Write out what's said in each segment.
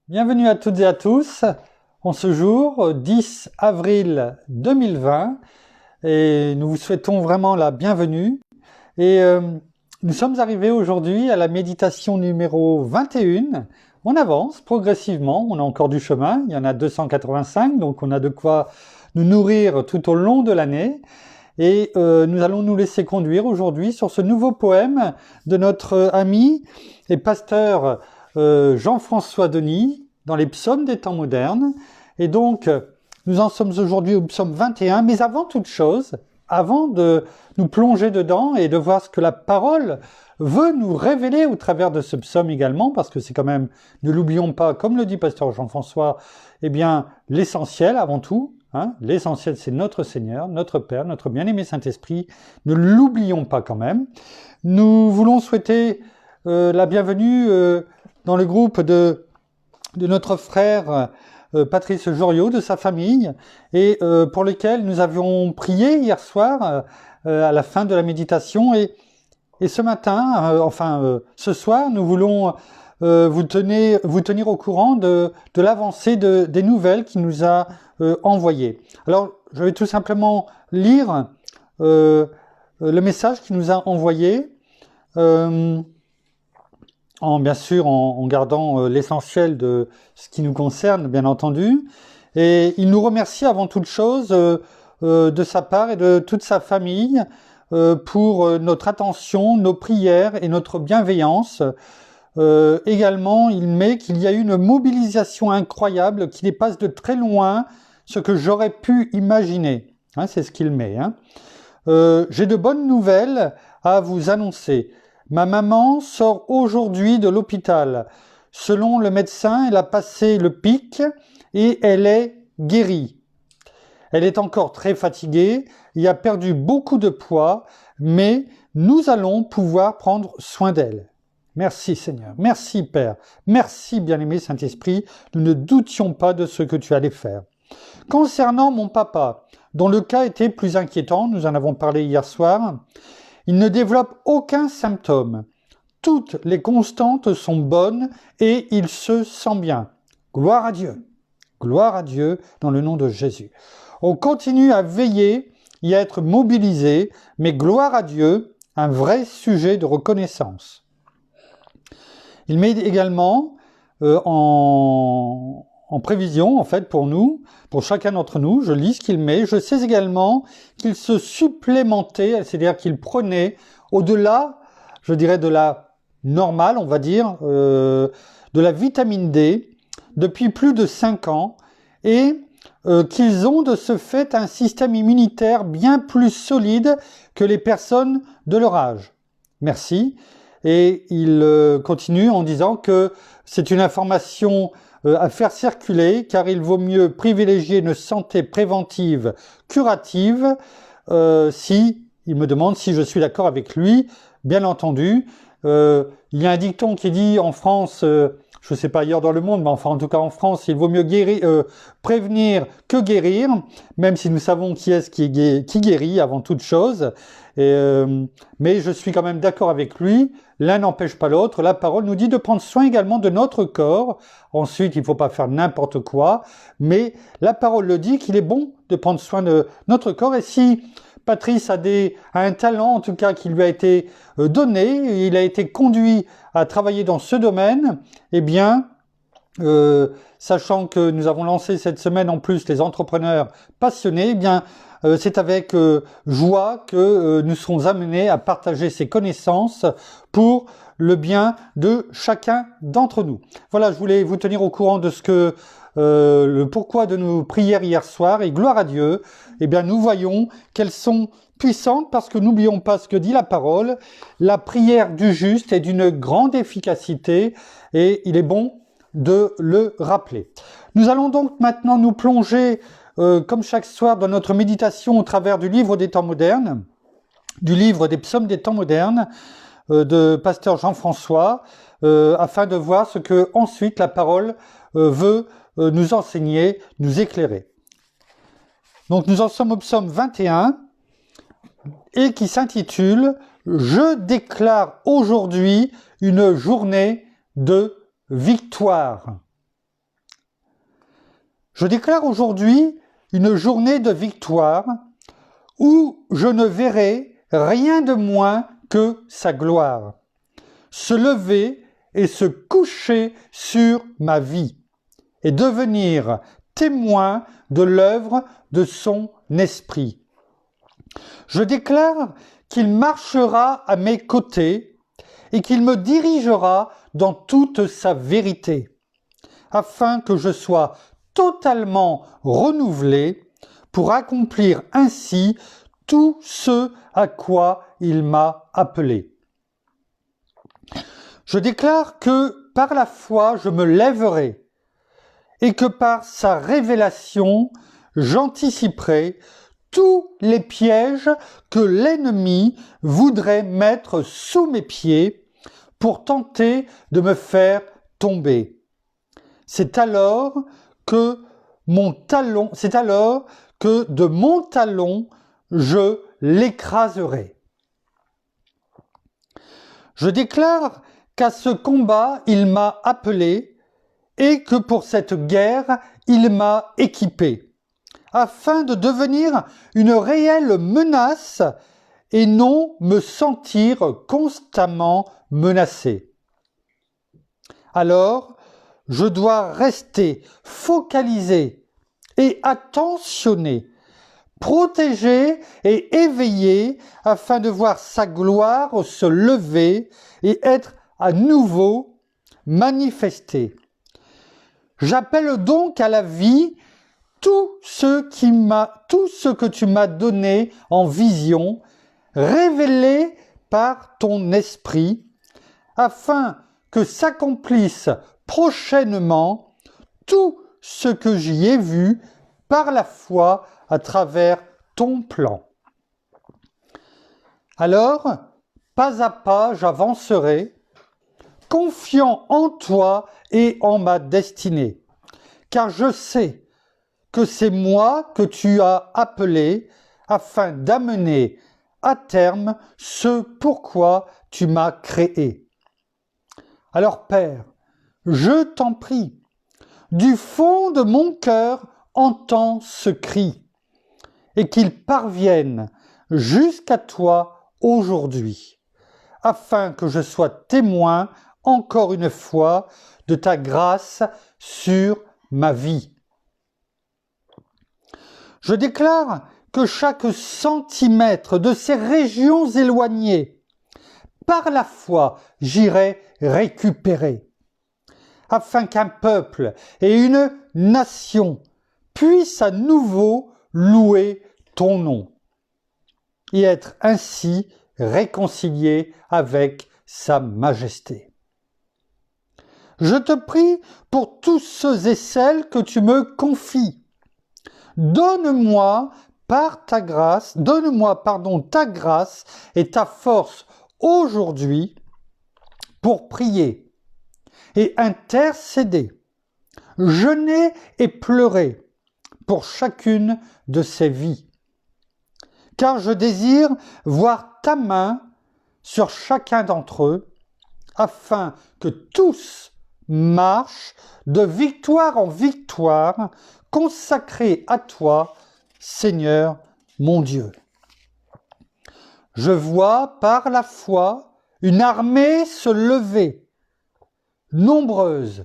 Bienvenue à toutes et à tous en ce jour 10 avril 2020 et nous vous souhaitons vraiment la bienvenue et nous sommes arrivés aujourd'hui à la méditation numéro 21. On avance progressivement, on a encore du chemin, il y en a 285 donc on a de quoi nous nourrir tout au long de l'année et nous allons nous laisser conduire aujourd'hui sur ce nouveau poème de notre ami et pasteur Jean-François Denis dans les psaumes des temps modernes. Et donc, nous en sommes aujourd'hui au psaume 21, mais avant toute chose, avant de nous plonger dedans et de voir ce que la parole veut nous révéler au travers de ce psaume également, parce que c'est quand même, ne l'oublions pas, comme le dit pasteur Jean-François, eh bien, l'essentiel avant tout, l'essentiel c'est notre Seigneur, notre Père, notre bien-aimé Saint-Esprit, ne l'oublions pas quand même. Nous voulons souhaiter la bienvenue dans le groupe de notre frère Patrice Joriot, de sa famille, et pour lequel nous avions prié hier soir à la fin de la méditation. Et ce matin, ce soir, nous voulons vous tenir au courant de l'avancée des nouvelles qu'il nous a envoyées. Alors, je vais tout simplement lire le message qu'il nous a envoyé. Bien sûr en gardant l'essentiel de ce qui nous concerne, bien entendu. Et il nous remercie avant toute chose de sa part et de toute sa famille pour notre attention, nos prières et notre bienveillance. Également, il met qu'il y a eu une mobilisation incroyable qui dépasse de très loin ce que j'aurais pu imaginer. C'est ce qu'il met. J'ai de bonnes nouvelles à vous annoncer. Ma maman sort aujourd'hui de l'hôpital. Selon le médecin, elle a passé le pic et elle est guérie. Elle est encore très fatiguée et a perdu beaucoup de poids, mais nous allons pouvoir prendre soin d'elle. Merci Seigneur, merci Père, merci bien-aimé Saint-Esprit, nous ne doutions pas de ce que tu allais faire. Concernant mon papa, dont le cas était plus inquiétant, nous en avons parlé hier soir, il ne développe aucun symptôme. Toutes les constantes sont bonnes et il se sent bien. Gloire à Dieu. Gloire à Dieu dans le nom de Jésus. On continue à veiller et à être mobilisé, mais gloire à Dieu, un vrai sujet de reconnaissance. Il met également en prévision, en fait, pour nous, pour chacun d'entre nous, je lis ce qu'il met, je sais également qu'il se supplémentait, c'est-à-dire qu'il prenait au-delà, je dirais, de la normale, on va dire, de la vitamine D, depuis plus de 5 ans, et qu'ils ont de ce fait un système immunitaire bien plus solide que les personnes de leur âge. Merci. Et il continue en disant que c'est une information à faire circuler, car il vaut mieux privilégier une santé préventive curative si il me demande si je suis d'accord avec lui, bien entendu. Il y a un dicton qui dit en France, je ne sais pas ailleurs dans le monde, mais enfin en tout cas en France, il vaut mieux prévenir que guérir, même si nous savons qui est-ce qui guérit avant toute chose. Mais je suis quand même d'accord avec lui, l'un n'empêche pas l'autre. La parole nous dit de prendre soin également de notre corps. Ensuite, il ne faut pas faire n'importe quoi, mais la parole le dit qu'il est bon de prendre soin de notre corps. Et si Patrice a un talent, en tout cas, qui lui a été donné, il a été conduit à travailler dans ce domaine, eh bien, sachant que nous avons lancé cette semaine en plus les entrepreneurs passionnés, eh bien, c'est avec joie que nous serons amenés à partager ces connaissances pour le bien de chacun d'entre nous. Voilà, je voulais vous tenir au courant de ce que le pourquoi de nos prières hier soir, et gloire à Dieu, eh bien nous voyons qu'elles sont puissantes parce que n'oublions pas ce que dit la parole, la prière du juste est d'une grande efficacité et il est bon de le rappeler. Nous allons donc maintenant nous plonger comme chaque soir dans notre méditation au travers du livre des temps modernes, du livre des psaumes des temps modernes de pasteur Jean-François, afin de voir ce que ensuite la parole veut nous enseigner, nous éclairer. Donc nous en sommes au psaume 21 et qui s'intitule « Je déclare aujourd'hui une journée de victoire ». Je déclare aujourd'hui une journée de victoire où je ne verrai rien de moins que sa gloire se lever et se coucher sur ma vie et devenir témoin de l'œuvre de son esprit. Je déclare qu'il marchera à mes côtés et qu'il me dirigera dans toute sa vérité, afin que je sois totalement renouvelé pour accomplir ainsi tout ce à quoi il m'a appelé. Je déclare que par la foi je me lèverai et que par sa révélation j'anticiperai tous les pièges que l'ennemi voudrait mettre sous mes pieds pour tenter de me faire tomber. C'est alors que de mon talon je l'écraserai. Je déclare qu'à ce combat il m'a appelé et que pour cette guerre il m'a équipé, afin de devenir une réelle menace et non me sentir constamment menacé. Alors, je dois rester focalisé et attentionné, protégé et éveillé afin de voir sa gloire se lever et être à nouveau manifestée. J'appelle donc à la vie tout ce que tu m'as donné en vision, révélé par ton esprit, afin que s'accomplisse prochainement tout ce que j'y ai vu par la foi à travers ton plan. Alors, pas à pas, j'avancerai, confiant en toi et en ma destinée, car je sais que c'est moi que tu as appelé afin d'amener à terme ce pourquoi tu m'as créé. Alors Père, je t'en prie, du fond de mon cœur, entends ce cri, et qu'il parvienne jusqu'à toi aujourd'hui, afin que je sois témoin encore une fois de ta grâce sur ma vie. Je déclare que chaque centimètre de ces régions éloignées, par la foi, j'irai récupérer, afin qu'un peuple et une nation puissent à nouveau louer ton nom et être ainsi réconciliés avec sa majesté. Je te prie pour tous ceux et celles que tu me confies. Donne-moi ta grâce et ta force aujourd'hui pour prier et intercéder, jeûner et pleurer pour chacune de ces vies. Car je désire voir ta main sur chacun d'entre eux, afin que tous marchent de victoire en victoire, consacrés à toi, Seigneur mon Dieu. Je vois par la foi une armée se lever, nombreuse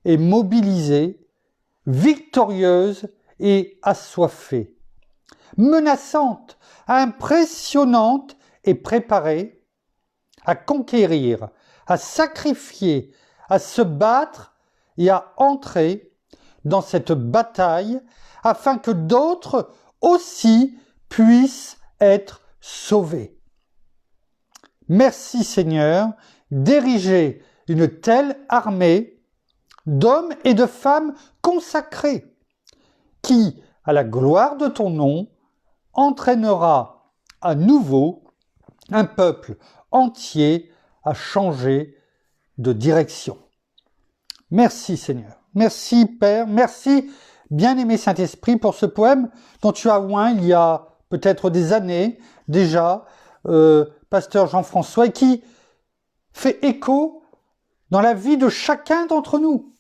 et mobilisée, victorieuse et assoiffée, menaçante, impressionnante et préparée à conquérir, à sacrifier, à se battre et à entrer dans cette bataille afin que d'autres aussi puissent être sauvés. Merci Seigneur d'ériger une telle armée d'hommes et de femmes consacrés qui, à la gloire de ton nom, entraînera à nouveau un peuple entier à changer de direction. Merci Seigneur, merci Père, merci bien-aimé Saint-Esprit pour ce poème dont tu as oint il y a peut-être des années déjà, Pasteur Jean-François, et qui fait écho dans la vie de chacun d'entre nous.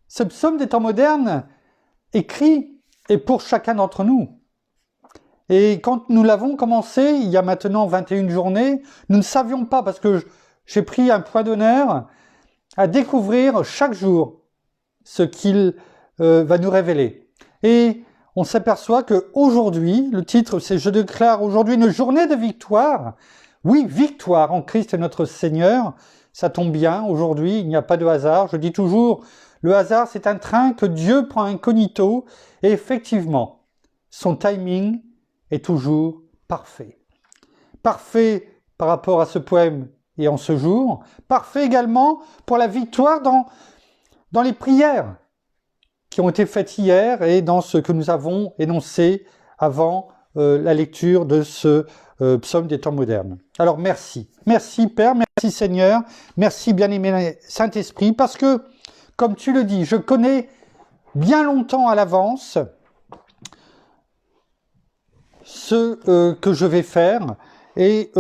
Ce psaume des temps modernes écrit est pour chacun d'entre nous. Et quand nous l'avons commencé, il y a maintenant 21 journées, nous ne savions pas, parce que j'ai pris un point d'honneur à découvrir chaque jour ce qu'il va nous révéler. Et on s'aperçoit qu'aujourd'hui, le titre c'est « Je déclare aujourd'hui une journée de victoire ». Oui, victoire en Christ notre Seigneur, ça tombe bien, aujourd'hui il n'y a pas de hasard. Je dis toujours, le hasard c'est un train que Dieu prend incognito, et effectivement, son timing est toujours parfait. Parfait par rapport à ce poème et en ce jour, parfait également pour la victoire dans les prières qui ont été faites hier et dans ce que nous avons énoncé avant la lecture de ce psaume des temps modernes. Alors merci Père, merci Seigneur, merci bien-aimé Saint-Esprit, parce que, comme tu le dis, je connais bien longtemps à l'avance ce que je vais faire, et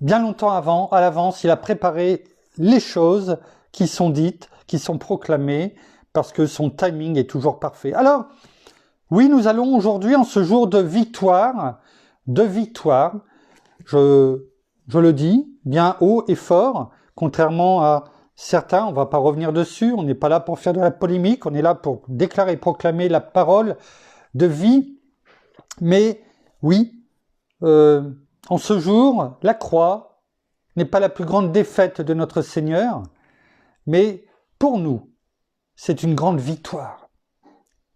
bien longtemps à l'avance, il a préparé les choses qui sont dites, qui sont proclamées, parce que son timing est toujours parfait. Alors, oui, nous allons aujourd'hui, en ce jour de victoire, je le dis, bien haut et fort, contrairement à certains, on ne va pas revenir dessus, on n'est pas là pour faire de la polémique, on est là pour déclarer et proclamer la parole de vie. Mais oui, en ce jour, la croix n'est pas la plus grande défaite de notre Seigneur, mais pour nous, c'est une grande victoire.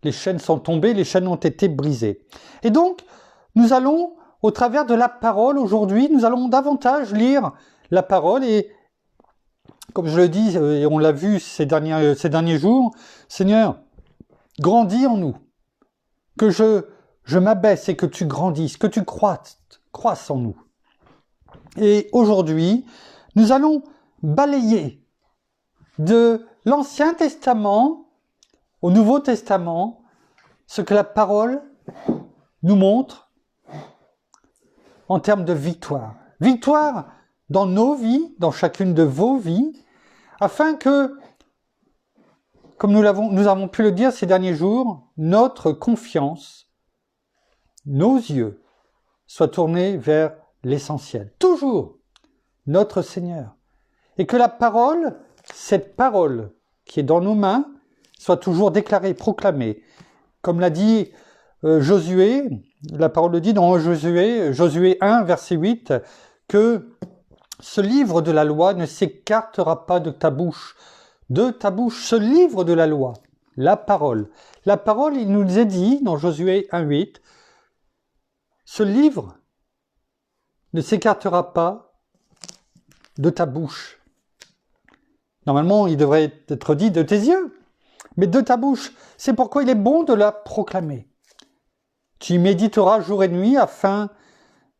Les chaînes sont tombées, les chaînes ont été brisées. Et donc, nous allons, au travers de la parole aujourd'hui, nous allons davantage lire la parole, et comme je le dis, et on l'a vu ces derniers jours, Seigneur, grandis en nous, que je m'abaisse et que tu grandisses, que tu croisses en nous. Et aujourd'hui, nous allons balayer de l'Ancien Testament au Nouveau Testament ce que la parole nous montre en termes de victoire. Victoire dans nos vies, dans chacune de vos vies, afin que, comme nous avons pu le dire ces derniers jours, notre confiance, nos yeux soient tournés vers l'essentiel. Toujours notre Seigneur. Et que la parole, cette parole qui est dans nos mains, soit toujours déclarée, proclamée. Comme l'a dit Josué, la parole le dit dans Josué 1, verset 8, que ce livre de la loi ne s'écartera pas de ta bouche. De ta bouche, ce livre de la loi, la parole. La parole, il nous est dit dans Josué 1, 8, ce livre ne s'écartera pas de ta bouche. Normalement, il devrait être dit de tes yeux, mais de ta bouche. C'est pourquoi il est bon de la proclamer. Tu y méditeras jour et nuit afin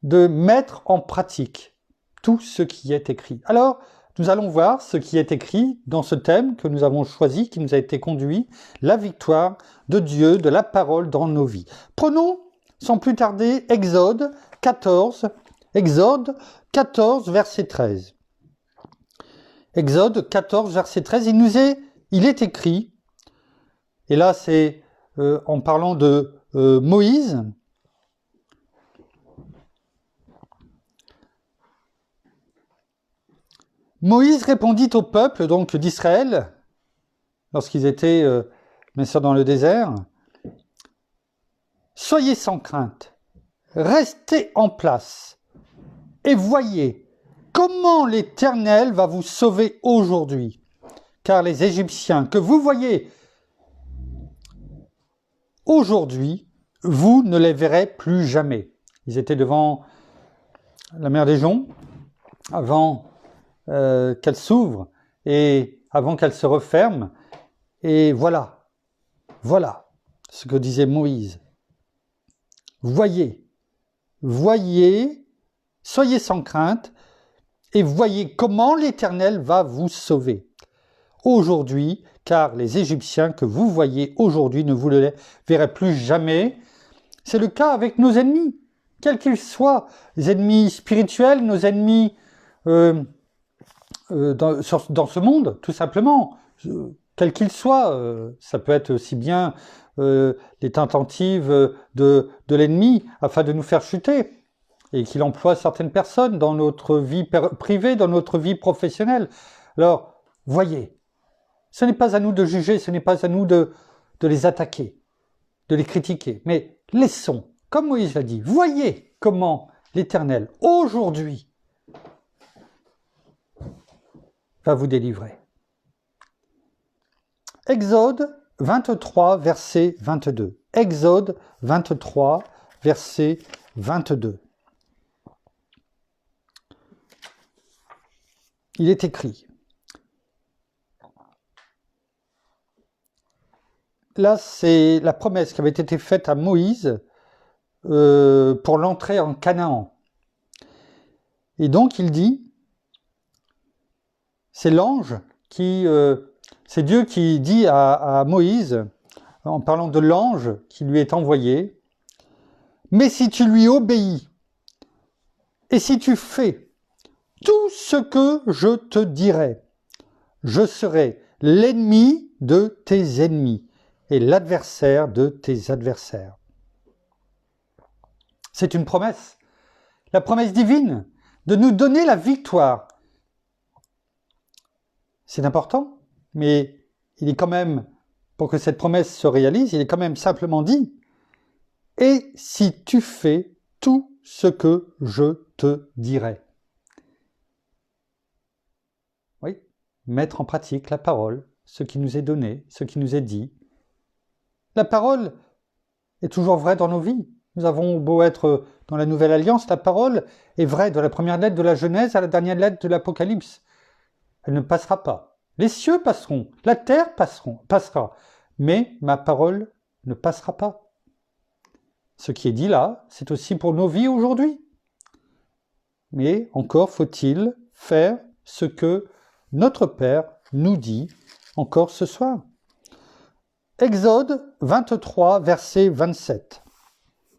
de mettre en pratique tout ce qui est écrit. Alors, nous allons voir ce qui est écrit dans ce thème que nous avons choisi, qui nous a été conduit, la victoire de Dieu, de la parole dans nos vies. Prenons, sans plus tarder, Exode 14, verset 13. Exode 14, verset 13, il est écrit, et là c'est en parlant de Moïse, Moïse répondit au peuple donc d'Israël, lorsqu'ils étaient bien sûr dans le désert, « Soyez sans crainte, restez en place et voyez comment l'Éternel va vous sauver aujourd'hui, car les Égyptiens que vous voyez aujourd'hui, vous ne les verrez plus jamais. » Ils étaient devant la mer des Joncs, avant qu'elle s'ouvre et avant qu'elle se referme. Et voilà ce que disait Moïse. Voyez, soyez sans crainte et voyez comment l'Éternel va vous sauver aujourd'hui, car les Égyptiens que vous voyez aujourd'hui ne vous les verrez plus jamais. C'est le cas avec nos ennemis, quels qu'ils soient, les ennemis spirituels, nos ennemis dans ce monde, tout simplement. quel qu'il soit. Ça peut être aussi bien les tentatives de l'ennemi afin de nous faire chuter, et qu'il emploie certaines personnes dans notre vie privée, dans notre vie professionnelle. Alors, voyez, ce n'est pas à nous de juger, ce n'est pas à nous de les attaquer, de les critiquer, mais laissons, comme Moïse l'a dit, voyez comment l'Éternel, aujourd'hui, va vous délivrer. Exode 23, verset 22. Exode 23, verset 22. Il est écrit. Là, c'est la promesse qui avait été faite à Moïse pour l'entrée en Canaan. Et donc, il dit, c'est l'ange qui... c'est Dieu qui dit à Moïse, en parlant de l'ange qui lui est envoyé, « Mais si tu lui obéis, et si tu fais tout ce que je te dirai, je serai l'ennemi de tes ennemis et l'adversaire de tes adversaires. » C'est une promesse, la promesse divine, de nous donner la victoire. C'est important, mais il est quand même, pour que cette promesse se réalise, il est quand même simplement dit, « Et si tu fais tout ce que je te dirai. » Oui, mettre en pratique la parole, ce qui nous est donné, ce qui nous est dit. La parole est toujours vraie dans nos vies. Nous avons beau être dans la Nouvelle Alliance, la parole est vraie de la première lettre de la Genèse à la dernière lettre de l'Apocalypse. Elle ne passera pas. Les cieux passeront, la terre passera, mais ma parole ne passera pas. Ce qui est dit là, c'est aussi pour nos vies aujourd'hui. Mais encore faut-il faire ce que notre Père nous dit encore ce soir. Exode 23, verset 27.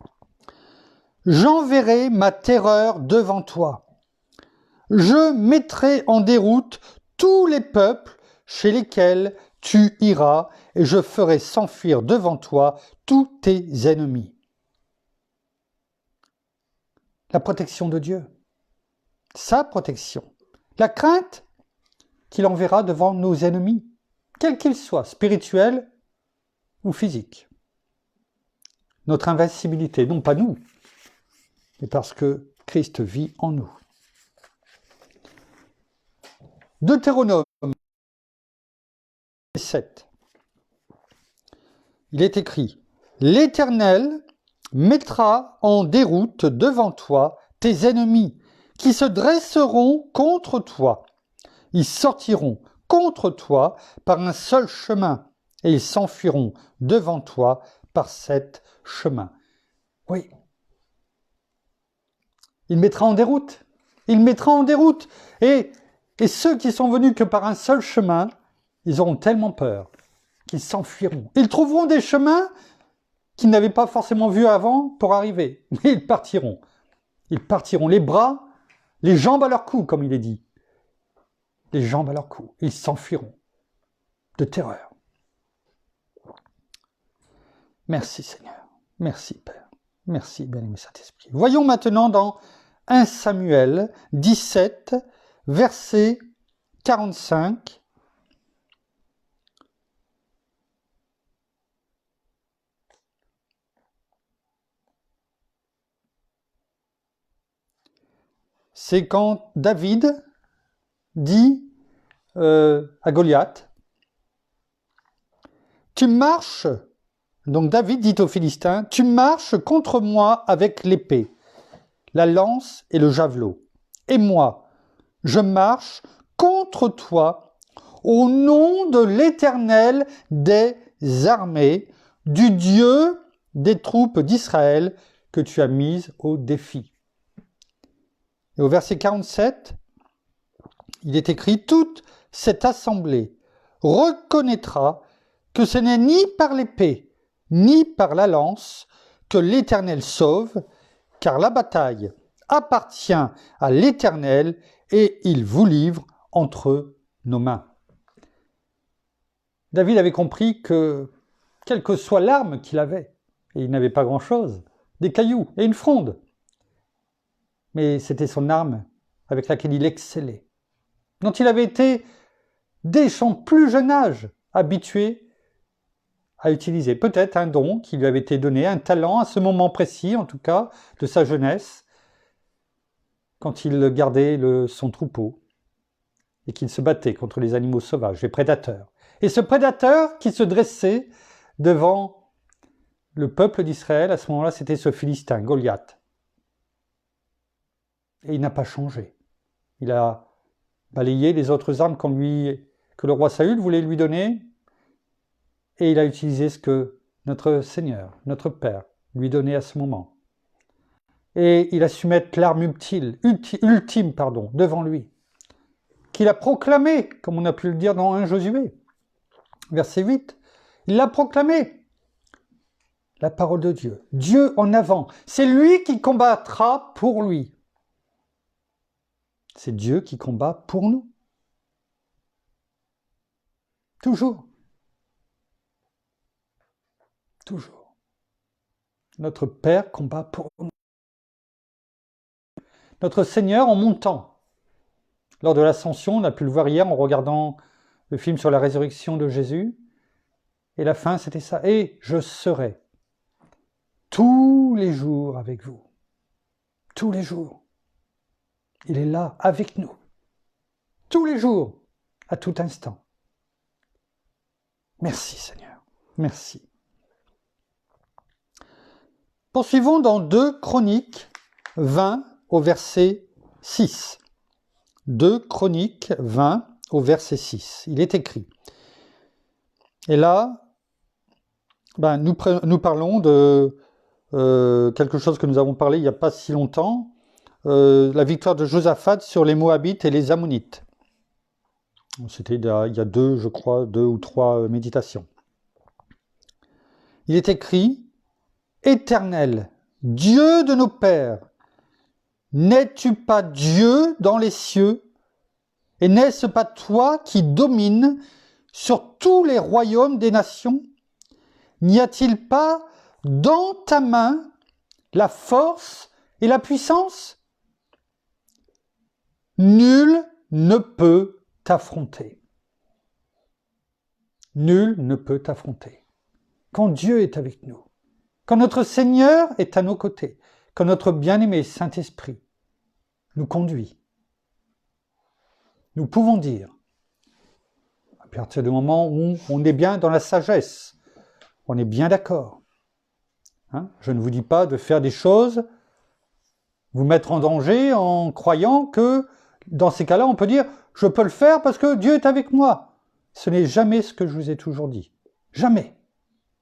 « J'enverrai ma terreur devant toi. Je mettrai en déroute tous les peuples chez lesquels tu iras, et je ferai s'enfuir devant toi tous tes ennemis. » La protection de Dieu, sa protection, la crainte qu'il enverra devant nos ennemis, quels qu'ils soient, spirituels ou physiques. Notre invincibilité, non pas nous, mais parce que Christ vit en nous. Deutéronome 7. Il est écrit, « L'Éternel mettra en déroute devant toi tes ennemis qui se dresseront contre toi. Ils sortiront contre toi par un seul chemin et ils s'enfuiront devant toi par 7 chemins. » Oui. Il mettra en déroute. Il mettra en déroute. Et ceux qui sont venus que par un seul chemin, ils auront tellement peur qu'ils s'enfuiront. Ils trouveront des chemins qu'ils n'avaient pas forcément vus avant pour arriver. Mais ils partiront. Ils partiront les bras, les jambes à leur cou, comme il est dit. Les jambes à leur cou. Ils s'enfuiront de terreur. Merci Seigneur. Merci Père. Merci, bien-aimé Saint-Esprit. Voyons maintenant dans 1 Samuel 17, verset 45. C'est quand David dit à Goliath, « Tu marches », donc David dit aux Philistins, « Tu marches contre moi avec l'épée, la lance et le javelot. Et moi, je marche contre toi au nom de l'Éternel des armées, du Dieu des troupes d'Israël que tu as mise au défi. » Et au verset 47, il est écrit, « Toute cette assemblée reconnaîtra que ce n'est ni par l'épée, ni par la lance que l'Éternel sauve, car la bataille appartient à l'Éternel et il vous livre entre nos mains. » David avait compris que, quelle que soit l'arme qu'il avait, et il n'avait pas grand-chose, des cailloux et une fronde, mais c'était son arme avec laquelle il excellait, dont il avait été, dès son plus jeune âge, habitué à utiliser. Peut-être un don qui lui avait été donné, un talent à ce moment précis, en tout cas, de sa jeunesse, quand il gardait son troupeau et qu'il se battait contre les animaux sauvages, les prédateurs. Et ce prédateur qui se dressait devant le peuple d'Israël, à ce moment-là, c'était ce Philistin, Goliath. Et il n'a pas changé. Il a balayé les autres armes que le roi Saül voulait lui donner, et il a utilisé ce que notre Seigneur, notre Père, lui donnait à ce moment. Et il a su mettre l'arme ultime, devant lui, qu'il a proclamé, comme on a pu le dire dans 1 Josué, verset 8. Il l'a proclamé, la parole de Dieu. Dieu en avant. C'est lui qui combattra pour lui. C'est Dieu qui combat pour nous. Toujours. Toujours. Notre Père combat pour nous. Notre Seigneur, en montant, lors de l'ascension, on a pu le voir hier en regardant le film sur la résurrection de Jésus, et la fin, c'était ça. Et je serai tous les jours avec vous. Tous les jours. Il est là, avec nous. Tous les jours, à tout instant. Merci Seigneur. Merci. Poursuivons dans 2 Chroniques 20 au verset 6. 2 Chroniques 20 au verset 6. Il est écrit. Et là, nous parlons de quelque chose que nous avons parlé il n'y a pas si longtemps, la victoire de Josaphat sur les Moabites et les Ammonites. C'était il y a 2 ou 3 méditations. Il est écrit, « Éternel, Dieu de nos pères, n'es-tu pas Dieu dans les cieux, et n'est-ce pas toi qui domines sur tous les royaumes des nations? N'y a-t-il pas dans ta main la force et la puissance? Nul ne peut t'affronter. Nul ne peut t'affronter. Quand Dieu est avec nous, quand notre Seigneur est à nos côtés, quand notre bien-aimé Saint-Esprit nous conduit, nous pouvons dire, à partir du moment où on est bien dans la sagesse, on est bien d'accord. Je ne vous dis pas de faire des choses, vous mettre en danger en croyant que, dans ces cas-là, on peut dire « je peux le faire parce que Dieu est avec moi ». Ce n'est jamais ce que je vous ai toujours dit. Jamais.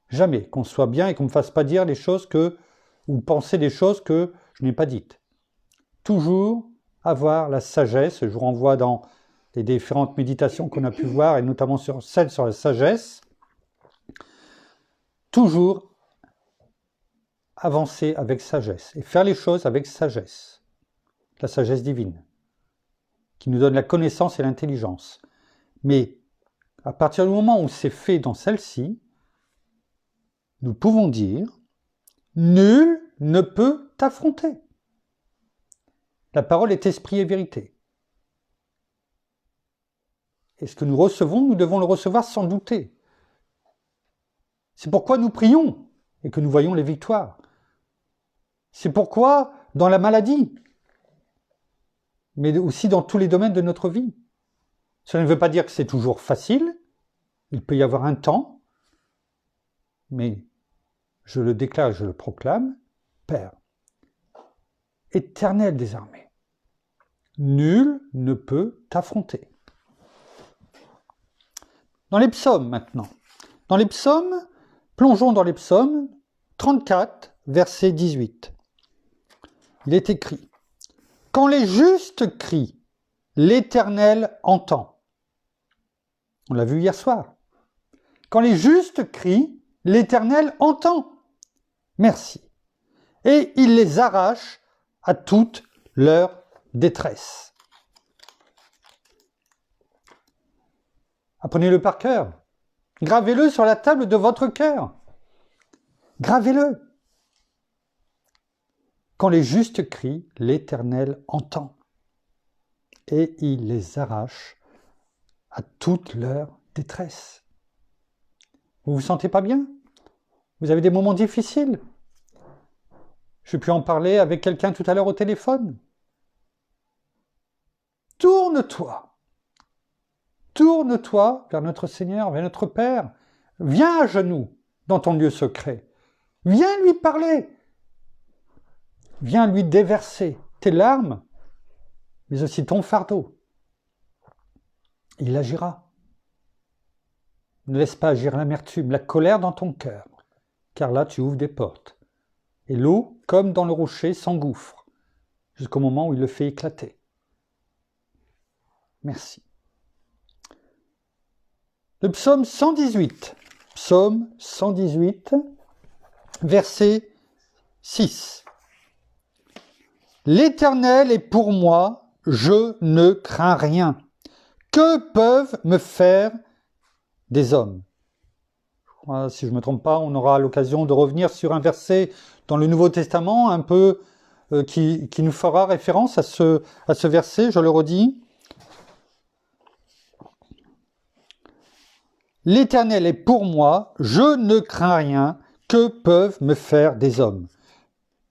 Jamais. Qu'on soit bien et qu'on ne me fasse pas dire des choses ou penser des choses que je n'ai pas dites. Toujours avoir la sagesse. Je vous renvoie dans les différentes méditations qu'on a pu voir, et notamment sur celle sur la sagesse. Toujours avancer avec sagesse et faire les choses avec sagesse. La sagesse divine, qui nous donne la connaissance et l'intelligence. Mais à partir du moment où c'est fait dans celle-ci, nous pouvons dire « Nul ne peut t'affronter ». La parole est esprit et vérité. Et ce que nous recevons, nous devons le recevoir sans douter. C'est pourquoi nous prions et que nous voyons les victoires. C'est pourquoi, dans la maladie, mais aussi dans tous les domaines de notre vie, ça ne veut pas dire que c'est toujours facile, il peut y avoir un temps, mais je le déclare, je le proclame, Père, éternel des armées, nul ne peut t'affronter. Dans les psaumes maintenant. Dans les psaumes, plongeons dans les psaumes 34, verset 18. Il est écrit « Quand les justes crient, l'Éternel entend. » On l'a vu hier soir. Quand les justes crient, l'Éternel entend. Merci. Et il les arrache à toute leur détresse. Apprenez-le par cœur. Gravez-le sur la table de votre cœur. Gravez-le. Quand les justes crient, l'Éternel entend. Et il les arrache à toute leur détresse. Vous vous sentez pas bien? Vous avez des moments difficiles? J'ai pu en parler avec quelqu'un tout à l'heure au téléphone. Tourne-toi. Tourne-toi vers notre Seigneur, vers notre Père. Viens à genoux dans ton lieu secret. Viens lui parler. Viens lui déverser tes larmes, mais aussi ton fardeau. Il agira. Ne laisse pas agir l'amertume, la colère dans ton cœur, car là tu ouvres des portes. Et l'eau, comme dans le rocher, s'engouffre, jusqu'au moment où il le fait éclater. Merci. Le psaume 118. Psaume 118, verset 6. L'Éternel est pour moi, je ne crains rien. Que peuvent me faire des hommes? Si je ne me trompe pas, on aura l'occasion de revenir sur un verset dans le Nouveau Testament, un peu qui nous fera référence à ce verset, je le redis. L'Éternel est pour moi, je ne crains rien, que peuvent me faire des hommes?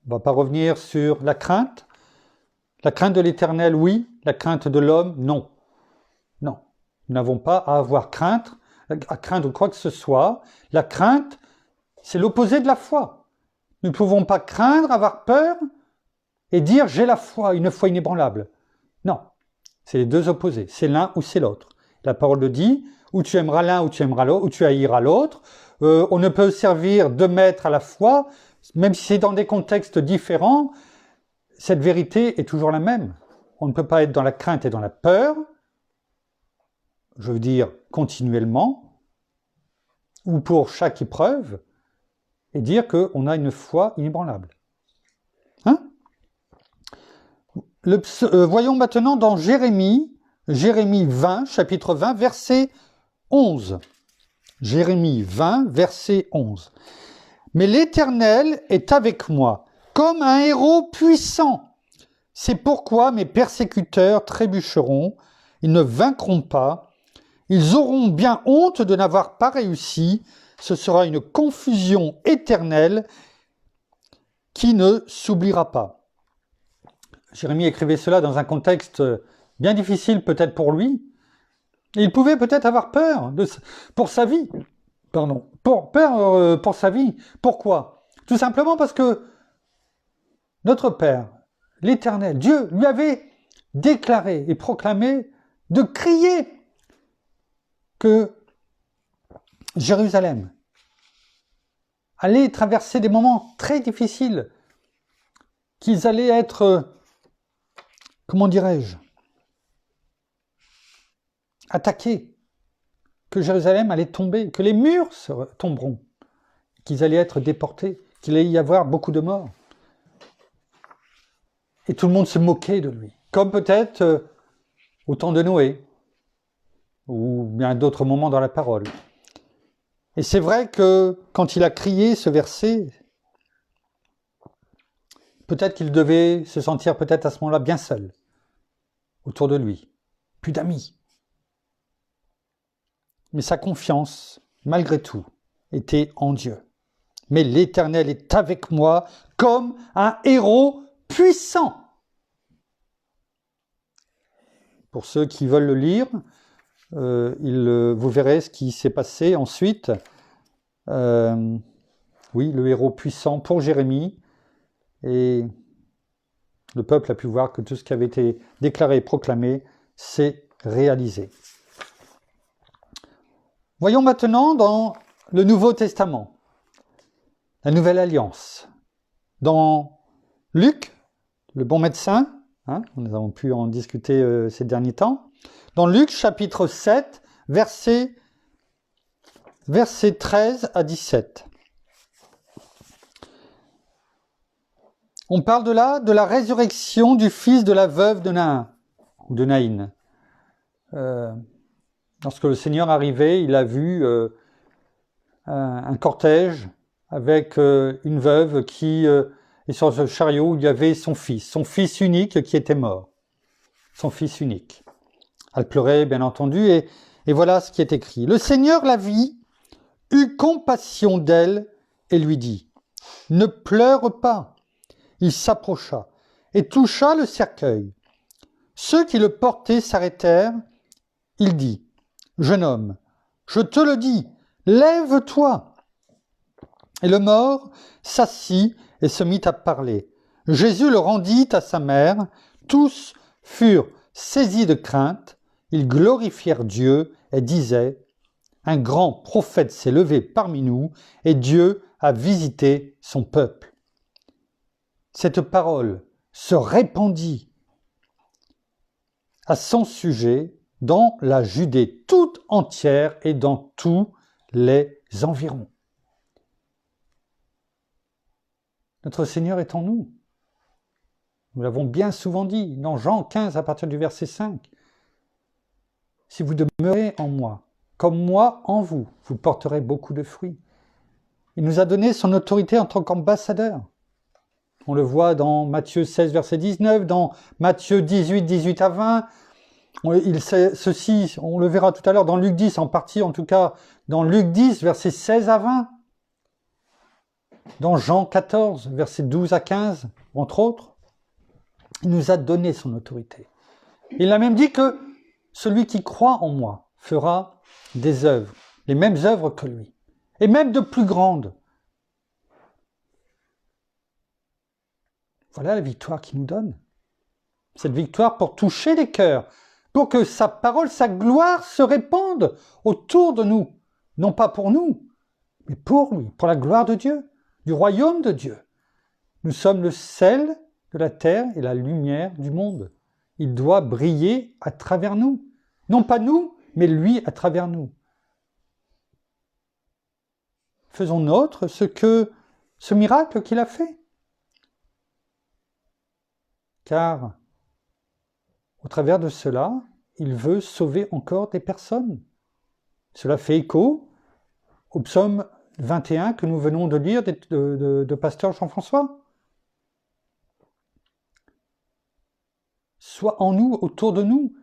On ne va pas revenir sur la crainte. La crainte de l'Éternel, oui. La crainte de l'homme, non. Non. Nous n'avons pas à avoir crainte, à craindre quoi que ce soit. La crainte, c'est l'opposé de la foi. Nous ne pouvons pas craindre, avoir peur et dire j'ai la foi, une foi inébranlable. Non. C'est les deux opposés. C'est l'un ou c'est l'autre. La parole le dit, ou tu aimeras l'un ou tu aimeras l'autre, ou tu haïras l'autre. On ne peut servir de maître à la fois, même si c'est dans des contextes différents, cette vérité est toujours la même. On ne peut pas être dans la crainte et dans la peur, je veux dire continuellement, ou pour chaque épreuve, et dire qu'on a une foi inébranlable. Hein? Voyons maintenant dans Jérémie 20, chapitre 20, verset 11. Jérémie 20, verset 11. Mais l'Éternel est avec moi, comme un héros puissant. C'est pourquoi mes persécuteurs trébucheront, ils ne vaincront pas, ils auront bien honte de n'avoir pas réussi, ce sera une confusion éternelle qui ne s'oubliera pas. Jérémie écrivait cela dans un contexte bien difficile peut-être pour lui. Et il pouvait peut-être avoir peur pour sa vie. Pardon. Peur pour sa vie. Pourquoi? Tout simplement parce que notre Père, l'Éternel, Dieu, lui avait déclaré et proclamé de crier que Jérusalem allait traverser des moments très difficiles, qu'ils allaient être, comment dirais-je, attaqués, que Jérusalem allait tomber, que les murs tomberont, qu'ils allaient être déportés, qu'il allait y avoir beaucoup de morts. Et tout le monde se moquait de lui, comme peut-être au temps de Noé, ou bien d'autres moments dans la parole. Et c'est vrai que quand il a crié ce verset, peut-être qu'il devait se sentir peut-être à ce moment-là bien seul, autour de lui, plus d'amis. Mais sa confiance, malgré tout, était en Dieu. Mais l'Éternel est avec moi comme un héros puissant. Pour ceux qui veulent le lire, vous verrez ce qui s'est passé ensuite. Oui, le héros puissant pour Jérémie. Et le peuple a pu voir que tout ce qui avait été déclaré et proclamé s'est réalisé. Voyons maintenant dans le Nouveau Testament, la Nouvelle Alliance. Dans Luc, le bon médecin, nous avons pu en discuter ces derniers temps, dans Luc chapitre 7, versets 13 à 17. On parle de la résurrection du fils de la veuve de Naïn. Lorsque le Seigneur arrivait, il a vu un cortège avec une veuve qui est sur ce chariot où il y avait son fils unique qui était mort. Son fils unique. Elle pleurait, bien entendu, et voilà ce qui est écrit. Le Seigneur la vit, eut compassion d'elle et lui dit, « Ne pleure pas. » Il s'approcha et toucha le cercueil. Ceux qui le portaient s'arrêtèrent. Il dit, « Jeune homme, je te le dis, lève-toi. » Et le mort s'assit et se mit à parler. Jésus le rendit à sa mère. Tous furent saisis de crainte. Ils glorifièrent Dieu et disaient, « Un grand prophète s'est levé parmi nous et Dieu a visité son peuple. » Cette parole se répandit à son sujet dans la Judée toute entière et dans tous les environs. Notre Seigneur est en nous. Nous l'avons bien souvent dit dans Jean 15 à partir du verset 5. Si vous demeurez en moi, comme moi en vous, vous porterez beaucoup de fruits. Il nous a donné son autorité en tant qu'ambassadeur. On le voit dans Matthieu 16, verset 19, dans Matthieu 18, 18 à 20. Ceci, on le verra tout à l'heure dans Luc 10, en partie en tout cas, dans Luc 10, verset 16 à 20. Dans Jean 14, verset 12 à 15, entre autres. Il nous a donné son autorité. Il a même dit que celui qui croit en moi fera des œuvres, les mêmes œuvres que lui, et même de plus grandes. Voilà la victoire qu'il nous donne. Cette victoire pour toucher les cœurs, pour que sa parole, sa gloire se répande autour de nous. Non pas pour nous, mais pour lui, pour la gloire de Dieu, du royaume de Dieu. Nous sommes le sel de la terre et la lumière du monde. Il doit briller à travers nous. Non pas nous, mais lui à travers nous. Faisons nôtre ce miracle qu'il a fait. Car au travers de cela, il veut sauver encore des personnes. Cela fait écho au psaume 21 que nous venons de lire de pasteur Jean-François. Sois en nous, autour de nous,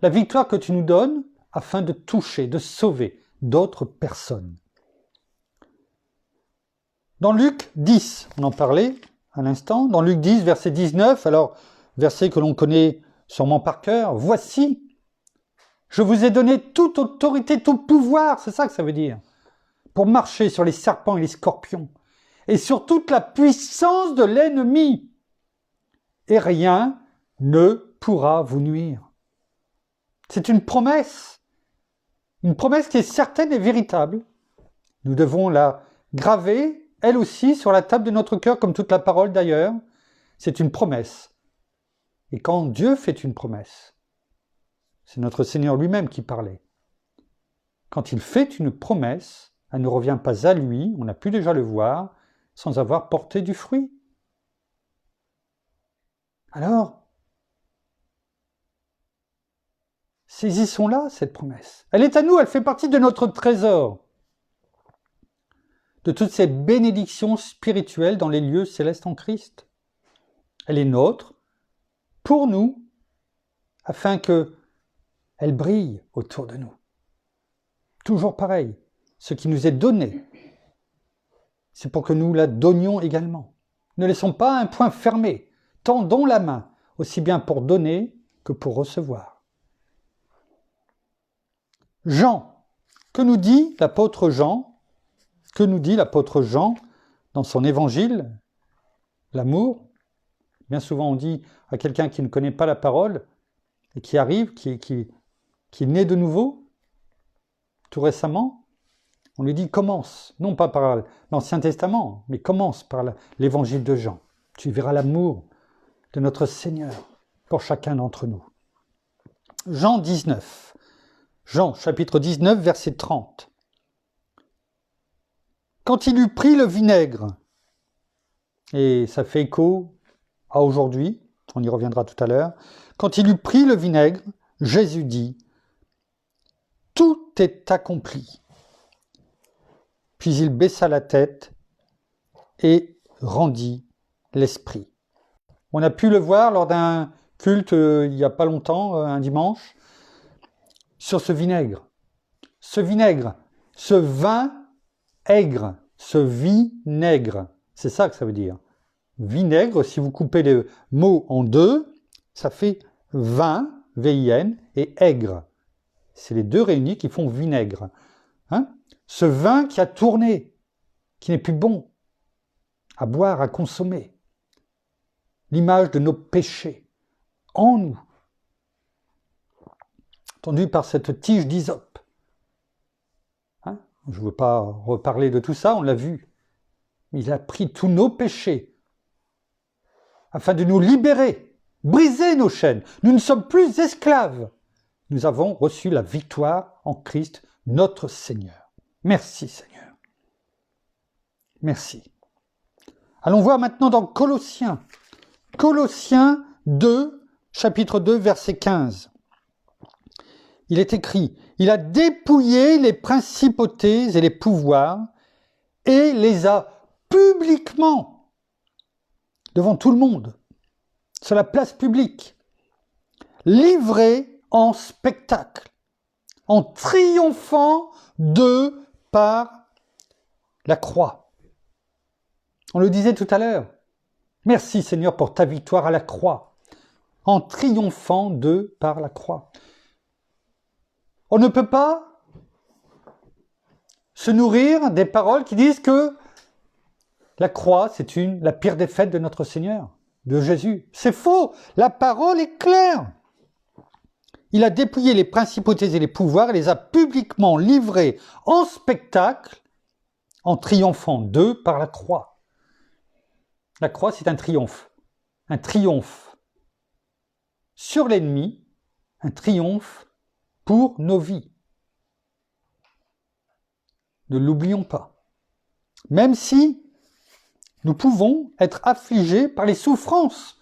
la victoire que tu nous donnes afin de toucher, de sauver d'autres personnes. Dans Luc 10, on en parlait à l'instant, dans Luc 10, verset 19, alors verset que l'on connaît sûrement par cœur, « Voici, je vous ai donné toute autorité, tout pouvoir », c'est ça que ça veut dire, pour marcher sur les serpents et les scorpions, et sur toute la puissance de l'ennemi, et rien ne pourra vous nuire. C'est une promesse qui est certaine et véritable. Nous devons la graver, elle aussi, sur la table de notre cœur, comme toute la parole d'ailleurs. C'est une promesse. Et quand Dieu fait une promesse, c'est notre Seigneur lui-même qui parlait. Quand il fait une promesse, elle ne revient pas à lui, on a pu déjà le voir, sans avoir porté du fruit. Alors, saisissons-la, cette promesse. Elle est à nous, elle fait partie de notre trésor, de toutes ces bénédictions spirituelles dans les lieux célestes en Christ. Elle est nôtre, pour nous, afin qu'elle brille autour de nous. Toujours pareil, ce qui nous est donné, c'est pour que nous la donnions également. Ne laissons pas un point fermé, tendons la main, aussi bien pour donner que pour recevoir. Jean, que nous dit l'apôtre Jean dans son évangile, l'amour? Bien souvent on dit à quelqu'un qui ne connaît pas la parole et qui arrive, qui est né de nouveau, tout récemment, on lui dit commence, non pas par l'Ancien Testament, mais commence par l'évangile de Jean. Tu verras l'amour de notre Seigneur pour chacun d'entre nous. Jean chapitre 19, verset 30. Quand il eut pris le vinaigre, et ça fait écho à aujourd'hui, on y reviendra tout à l'heure, quand il eut pris le vinaigre, Jésus dit, « Tout est accompli. » puis il baissa la tête et rendit l'esprit. On a pu le voir lors d'un culte il n'y a pas longtemps, un dimanche, sur ce vinaigre. Ce vinaigre, ce vin aigre, ce vinaigre, c'est ça que ça veut dire. Vinaigre, si vous coupez les mots en deux, ça fait vin, V-I-N, et aigre. C'est les deux réunis qui font vinaigre. Hein? Ce vin qui a tourné, qui n'est plus bon à boire, à consommer. L'image de nos péchés en nous, tendu par cette tige d'hysope. Hein? Je ne veux pas reparler de tout ça, on l'a vu. Il a pris tous nos péchés afin de nous libérer, briser nos chaînes. Nous ne sommes plus esclaves. Nous avons reçu la victoire en Christ, notre Seigneur. Merci Seigneur. Merci. Allons voir maintenant dans Colossiens. Colossiens 2, chapitre 2, verset 15. Il est écrit, « Il a dépouillé les principautés et les pouvoirs et les a publiquement, devant tout le monde, sur la place publique, livrés en spectacle, en triomphant d'eux par la croix. » On le disait tout à l'heure. Merci Seigneur pour ta victoire à la croix, en triomphant d'eux par la croix. On ne peut pas se nourrir des paroles qui disent que la croix, c'est la pire défaite de notre Seigneur, de Jésus. C'est faux, la parole est claire. Il a dépouillé les principautés et les pouvoirs et les a publiquement livrés en spectacle, en triomphant d'eux par la croix. La croix, c'est un triomphe sur l'ennemi, un triomphe pour nos vies. Ne l'oublions pas. Même si nous pouvons être affligés par les souffrances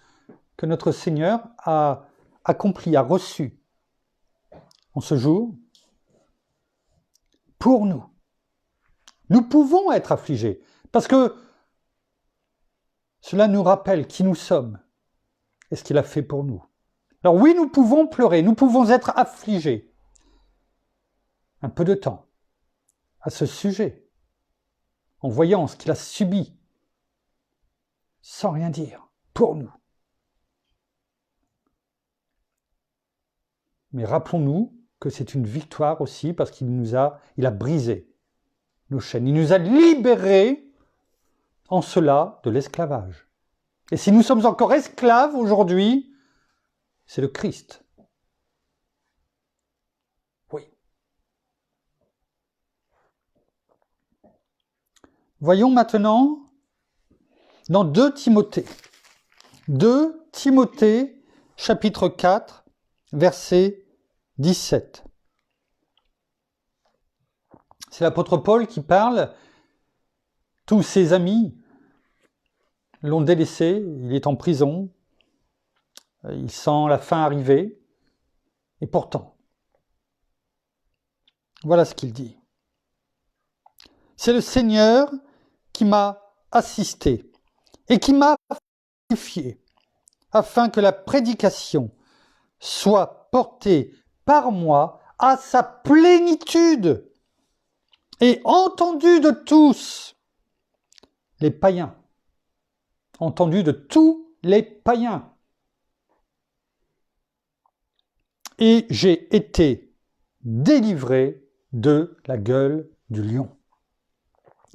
que notre Seigneur a accomplies, a reçues en ce jour, pour nous. Nous pouvons être affligés parce que cela nous rappelle qui nous sommes et ce qu'il a fait pour nous. Alors oui, nous pouvons pleurer, nous pouvons être affligés un peu de temps à ce sujet, en voyant ce qu'il a subi, sans rien dire, pour nous. Mais rappelons-nous que c'est une victoire aussi parce qu'il a brisé nos chaînes, il nous a libérés en cela de l'esclavage. Et si nous sommes encore esclaves aujourd'hui, c'est le Christ. Oui. Voyons maintenant dans 2 Timothée. 2 Timothée, chapitre 4, verset 17. C'est l'apôtre Paul qui parle. Tous ses amis l'ont délaissé, il est en prison, il sent la fin arriver, et pourtant, voilà ce qu'il dit. C'est le Seigneur qui m'a assisté et qui m'a fortifié, afin que la prédication soit portée par moi à sa plénitude et entendue de tous les païens, entendue de tous les païens. Et j'ai été délivré de la gueule du lion.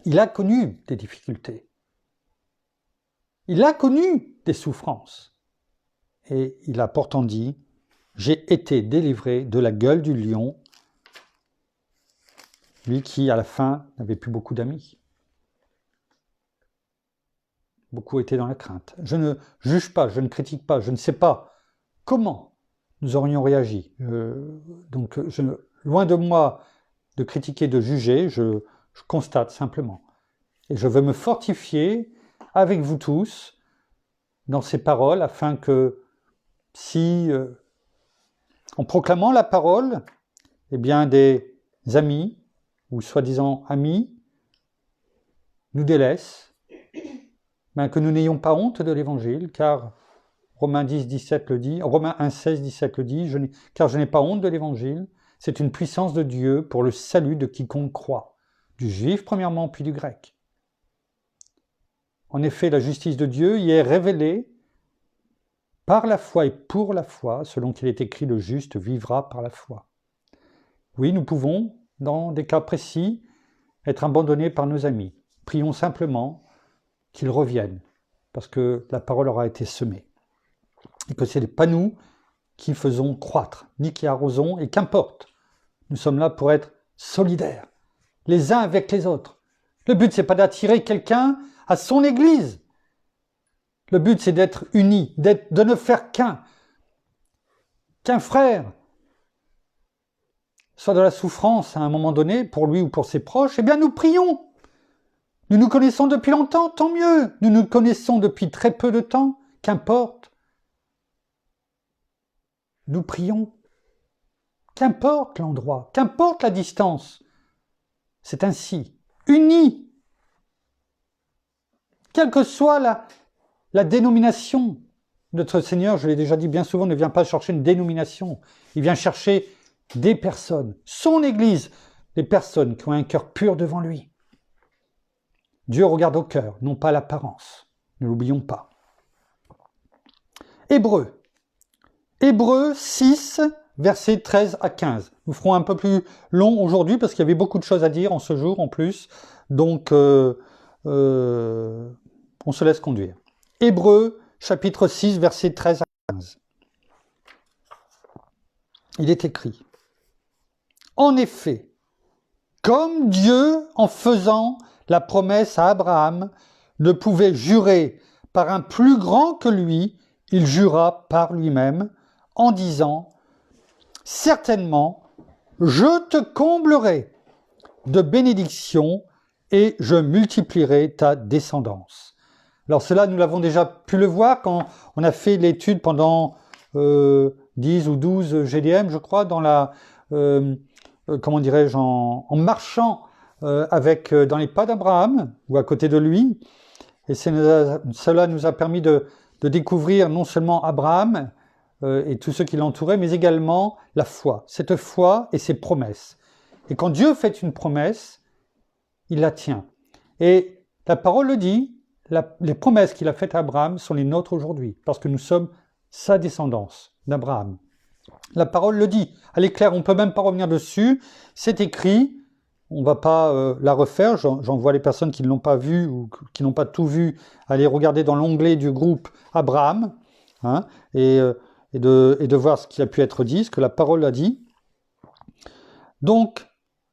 Il a connu des difficultés. Il a connu des souffrances. Et il a pourtant dit, j'ai été délivré de la gueule du lion, lui qui, à la fin, n'avait plus beaucoup d'amis. Beaucoup étaient dans la crainte. Je ne juge pas, je ne critique pas, je ne sais pas comment nous aurions réagi. Loin de moi de critiquer, de juger, je constate simplement. Et je veux me fortifier avec vous tous dans ces paroles afin que si, en proclamant la parole, eh bien des amis ou soi-disant amis nous délaisse, que nous n'ayons pas honte de l'évangile, car Romains 10, 17 le dit, Romains 1, 16, 17 le dit, car je n'ai pas honte de l'évangile, c'est une puissance de Dieu pour le salut de quiconque croit, du juif premièrement, puis du grec. En effet, la justice de Dieu y est révélée par la foi et pour la foi, selon qu'il est écrit, le juste vivra par la foi. Oui, nous pouvons, dans des cas précis, être abandonnés par nos amis. Prions simplement qu'ils reviennent, parce que la parole aura été semée. Et que ce n'est pas nous qui faisons croître, ni qui arrosons, et qu'importe. Nous sommes là pour être solidaires, les uns avec les autres. Le but, c'est pas d'attirer quelqu'un à son église. Le but, c'est d'être unis, de ne faire qu'un frère soit dans la souffrance à un moment donné, pour lui ou pour ses proches, eh bien nous prions. Nous nous connaissons depuis longtemps, tant mieux. Nous nous connaissons depuis très peu de temps, qu'importe. Nous prions. Qu'importe l'endroit, qu'importe la distance. C'est ainsi, unis. Quelle que soit la dénomination, notre Seigneur, je l'ai déjà dit bien souvent, ne vient pas chercher une dénomination. Il vient chercher des personnes, son Église, des personnes qui ont un cœur pur devant lui. Dieu regarde au cœur, non pas à l'apparence. Ne l'oublions pas. Hébreux 6, versets 13 à 15. Nous ferons un peu plus long aujourd'hui parce qu'il y avait beaucoup de choses à dire en ce jour en plus. Donc, on se laisse conduire. Hébreux, chapitre 6, versets 13 à 15. Il est écrit: en effet, comme Dieu, en faisant la promesse à Abraham, ne pouvait jurer par un plus grand que lui, il jura par lui-même, en disant: certainement, je te comblerai de bénédictions et je multiplierai ta descendance. Alors cela, nous l'avons déjà pu le voir quand on a fait l'étude pendant 10 ou 12 GDM, je crois, dans la... comment dirais-je, en marchant dans les pas d'Abraham, ou à côté de lui. Et cela nous a permis de découvrir non seulement Abraham et tous ceux qui l'entouraient, mais également la foi, cette foi et ses promesses. Et quand Dieu fait une promesse, il la tient. Et la parole le dit, les promesses qu'il a faites à Abraham sont les nôtres aujourd'hui, parce que nous sommes sa descendance d'Abraham. La parole le dit, elle est claire, on ne peut même pas revenir dessus, c'est écrit, on ne va pas la refaire, j'envoie les personnes qui ne l'ont pas vu ou qui n'ont pas tout vu, aller regarder dans l'onglet du groupe Abraham, hein, et de voir ce qui a pu être dit, ce que la parole a dit. Donc,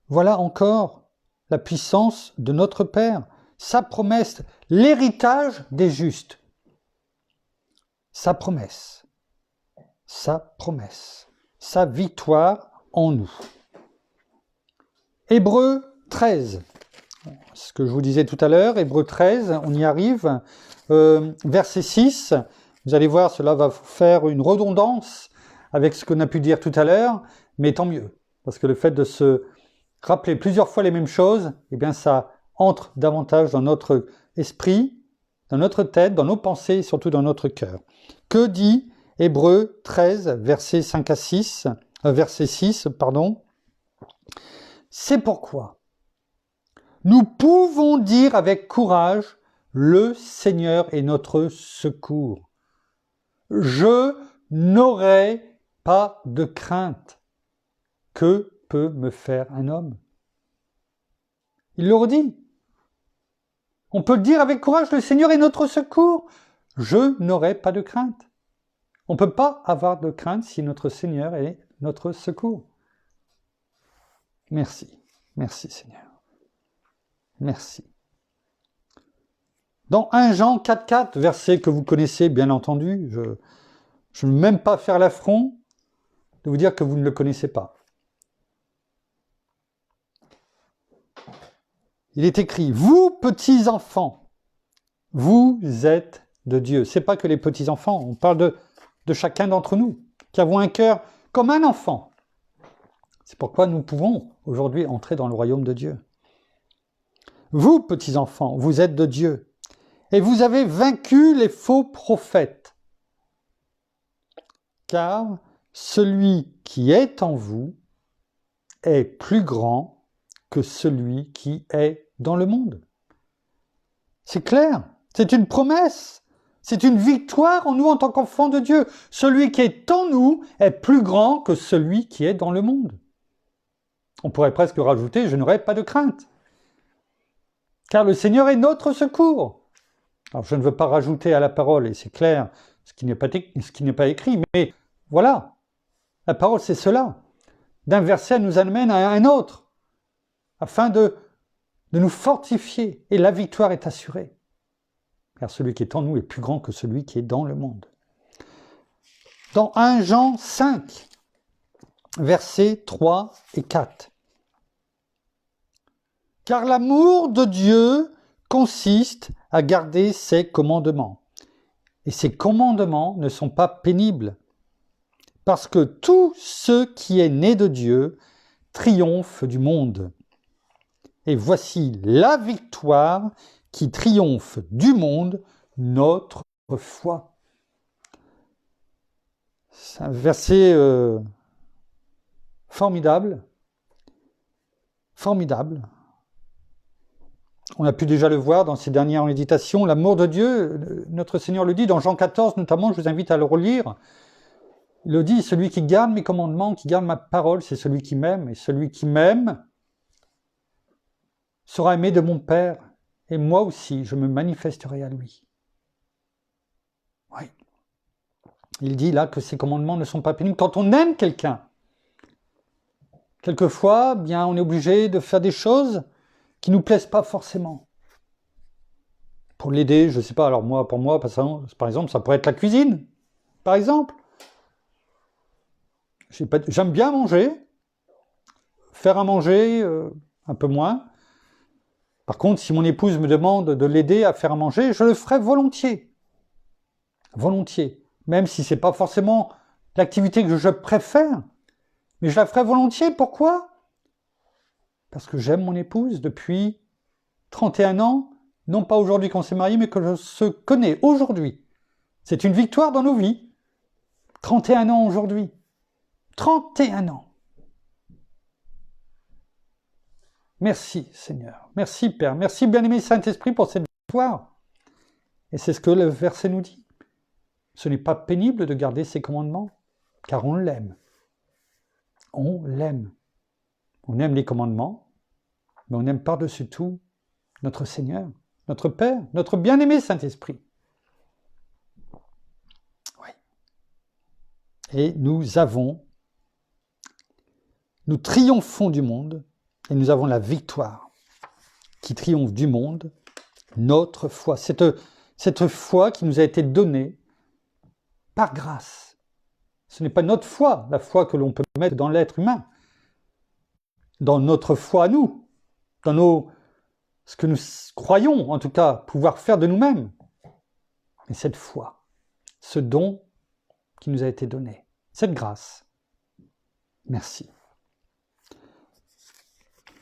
voilà encore la puissance de notre Père, sa promesse, l'héritage des justes. Sa promesse, sa victoire en nous. Hébreux 13, ce que je vous disais tout à l'heure, Hébreux 13, on y arrive, verset 6, vous allez voir, cela va faire une redondance avec ce qu'on a pu dire tout à l'heure, mais tant mieux, parce que le fait de se rappeler plusieurs fois les mêmes choses, eh bien ça entre davantage dans notre esprit, dans notre tête, dans nos pensées et surtout dans notre cœur. Que dit Hébreux 13, verset 5 à 6, verset 6, pardon. C'est pourquoi nous pouvons dire avec courage, le Seigneur est notre secours. Je n'aurai pas de crainte. Que peut me faire un homme? Il le redit. On peut le dire avec courage, le Seigneur est notre secours. Je n'aurai pas de crainte. On ne peut pas avoir de crainte si notre Seigneur est notre secours. Merci. Merci Seigneur. Merci. Dans 1 Jean 4,4, verset que vous connaissez bien entendu, je ne veux même pas faire l'affront de vous dire que vous ne le connaissez pas. Il est écrit, vous petits enfants, vous êtes de Dieu. C'est pas que les petits enfants, on parle de chacun d'entre nous, qui avons un cœur comme un enfant. C'est pourquoi nous pouvons aujourd'hui entrer dans le royaume de Dieu. Vous, petits enfants, vous êtes de Dieu, et vous avez vaincu les faux prophètes. Car celui qui est en vous est plus grand que celui qui est dans le monde. C'est clair, c'est une promesse, c'est une victoire en nous en tant qu'enfants de Dieu. Celui qui est en nous est plus grand que celui qui est dans le monde. On pourrait presque rajouter, je n'aurai pas de crainte. Car le Seigneur est notre secours. Alors je ne veux pas rajouter à la parole, et c'est clair, ce qui n'est pas écrit, mais voilà, la parole c'est cela. D'un verset, elle nous amène à un autre, afin de nous fortifier, et la victoire est assurée. Car celui qui est en nous est plus grand que celui qui est dans le monde. Dans 1 Jean 5, versets 3 et 4. Car l'amour de Dieu consiste à garder ses commandements. Et ces commandements ne sont pas pénibles, parce que tout ce qui est né de Dieu triomphe du monde. Et voici la victoire qui triomphe du monde, notre foi. C'est un verset formidable. Formidable. On a pu déjà le voir dans ces dernières méditations. L'amour de Dieu, notre Seigneur le dit dans Jean 14 notamment, je vous invite à le relire. Il le dit, celui qui garde mes commandements, qui garde ma parole, c'est celui qui m'aime. Et celui qui m'aime sera aimé de mon Père. Et moi aussi, je me manifesterai à lui. Oui. Il dit là que ces commandements ne sont pas pénibles. Quand on aime quelqu'un, quelquefois, bien, on est obligé de faire des choses qui ne nous plaisent pas forcément. Pour l'aider, je ne sais pas, alors moi, pour moi, par exemple, ça pourrait être la cuisine, par exemple. J'aime bien manger, faire à manger, un peu moins. Par contre, si mon épouse me demande de l'aider à faire à manger, je le ferai volontiers. Volontiers. Même si ce n'est pas forcément l'activité que je préfère. Mais je la ferai volontiers. Pourquoi ? Parce que j'aime mon épouse depuis 31 ans. Non pas aujourd'hui qu'on s'est mariés, mais que je se connais aujourd'hui. C'est une victoire dans nos vies. 31 ans aujourd'hui. 31 ans. Merci Seigneur, merci Père, merci bien-aimé Saint-Esprit pour cette victoire. Et c'est ce que le verset nous dit. Ce n'est pas pénible de garder ses commandements, car on l'aime. On l'aime. On aime les commandements, mais on aime par-dessus tout notre Seigneur, notre Père, notre bien-aimé Saint-Esprit. Oui. Et nous triomphons du monde, et nous avons la victoire qui triomphe du monde, notre foi. Cette foi qui nous a été donnée par grâce. Ce n'est pas notre foi, la foi que l'on peut mettre dans l'être humain, dans notre foi à nous, dans ce que nous croyons, en tout cas, pouvoir faire de nous-mêmes. Mais cette foi, ce don qui nous a été donné, cette grâce. Merci.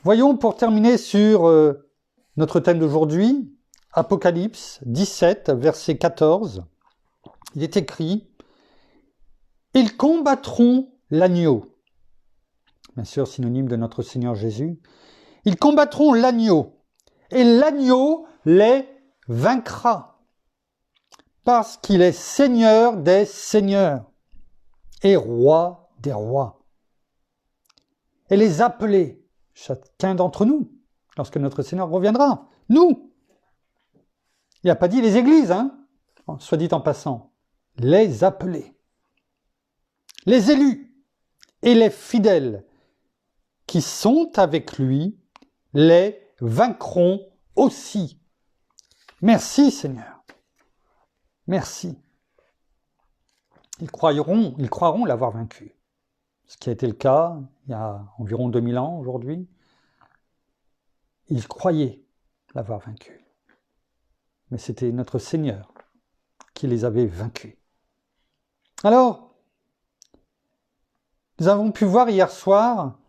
Voyons pour terminer sur notre thème d'aujourd'hui, Apocalypse 17, verset 14. Il est écrit « Ils combattront l'agneau ». Bien sûr, synonyme de notre Seigneur Jésus. « Ils combattront l'agneau, et l'agneau les vaincra, parce qu'il est Seigneur des seigneurs et Roi des rois. Et les appelés, chacun d'entre nous, lorsque notre Seigneur reviendra, nous. Il n'a pas dit les églises, soit dit en passant. Les appelés, les élus et les fidèles qui sont avec lui les vaincront aussi. Merci Seigneur. Merci. Ils croiront l'avoir vaincu. Ce qui a été le cas il y a environ 2000 ans aujourd'hui. Ils croyaient l'avoir vaincu. Mais c'était notre Seigneur qui les avait vaincus. Alors, nous avons pu voir hier soir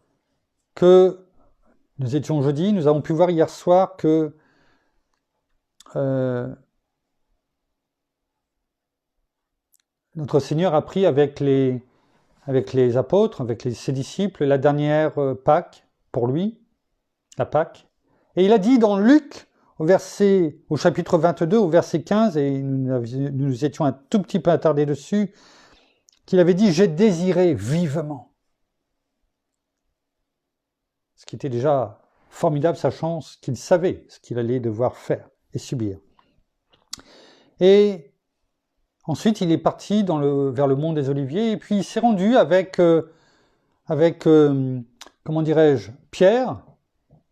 que Nous étions jeudi, nous avons pu voir hier soir que notre Seigneur a pris avec les apôtres, avec ses disciples, la dernière Pâque pour lui, la Pâque. Et il a dit dans Luc, au chapitre 22, au verset 15, et nous étions un tout petit peu attardés dessus, qu'il avait dit « J'ai désiré vivement ». Ce qui était déjà formidable, sachant qu'il savait ce qu'il allait devoir faire et subir. Et ensuite, il est parti vers le mont des Oliviers, et puis il s'est rendu avec comment dirais-je, Pierre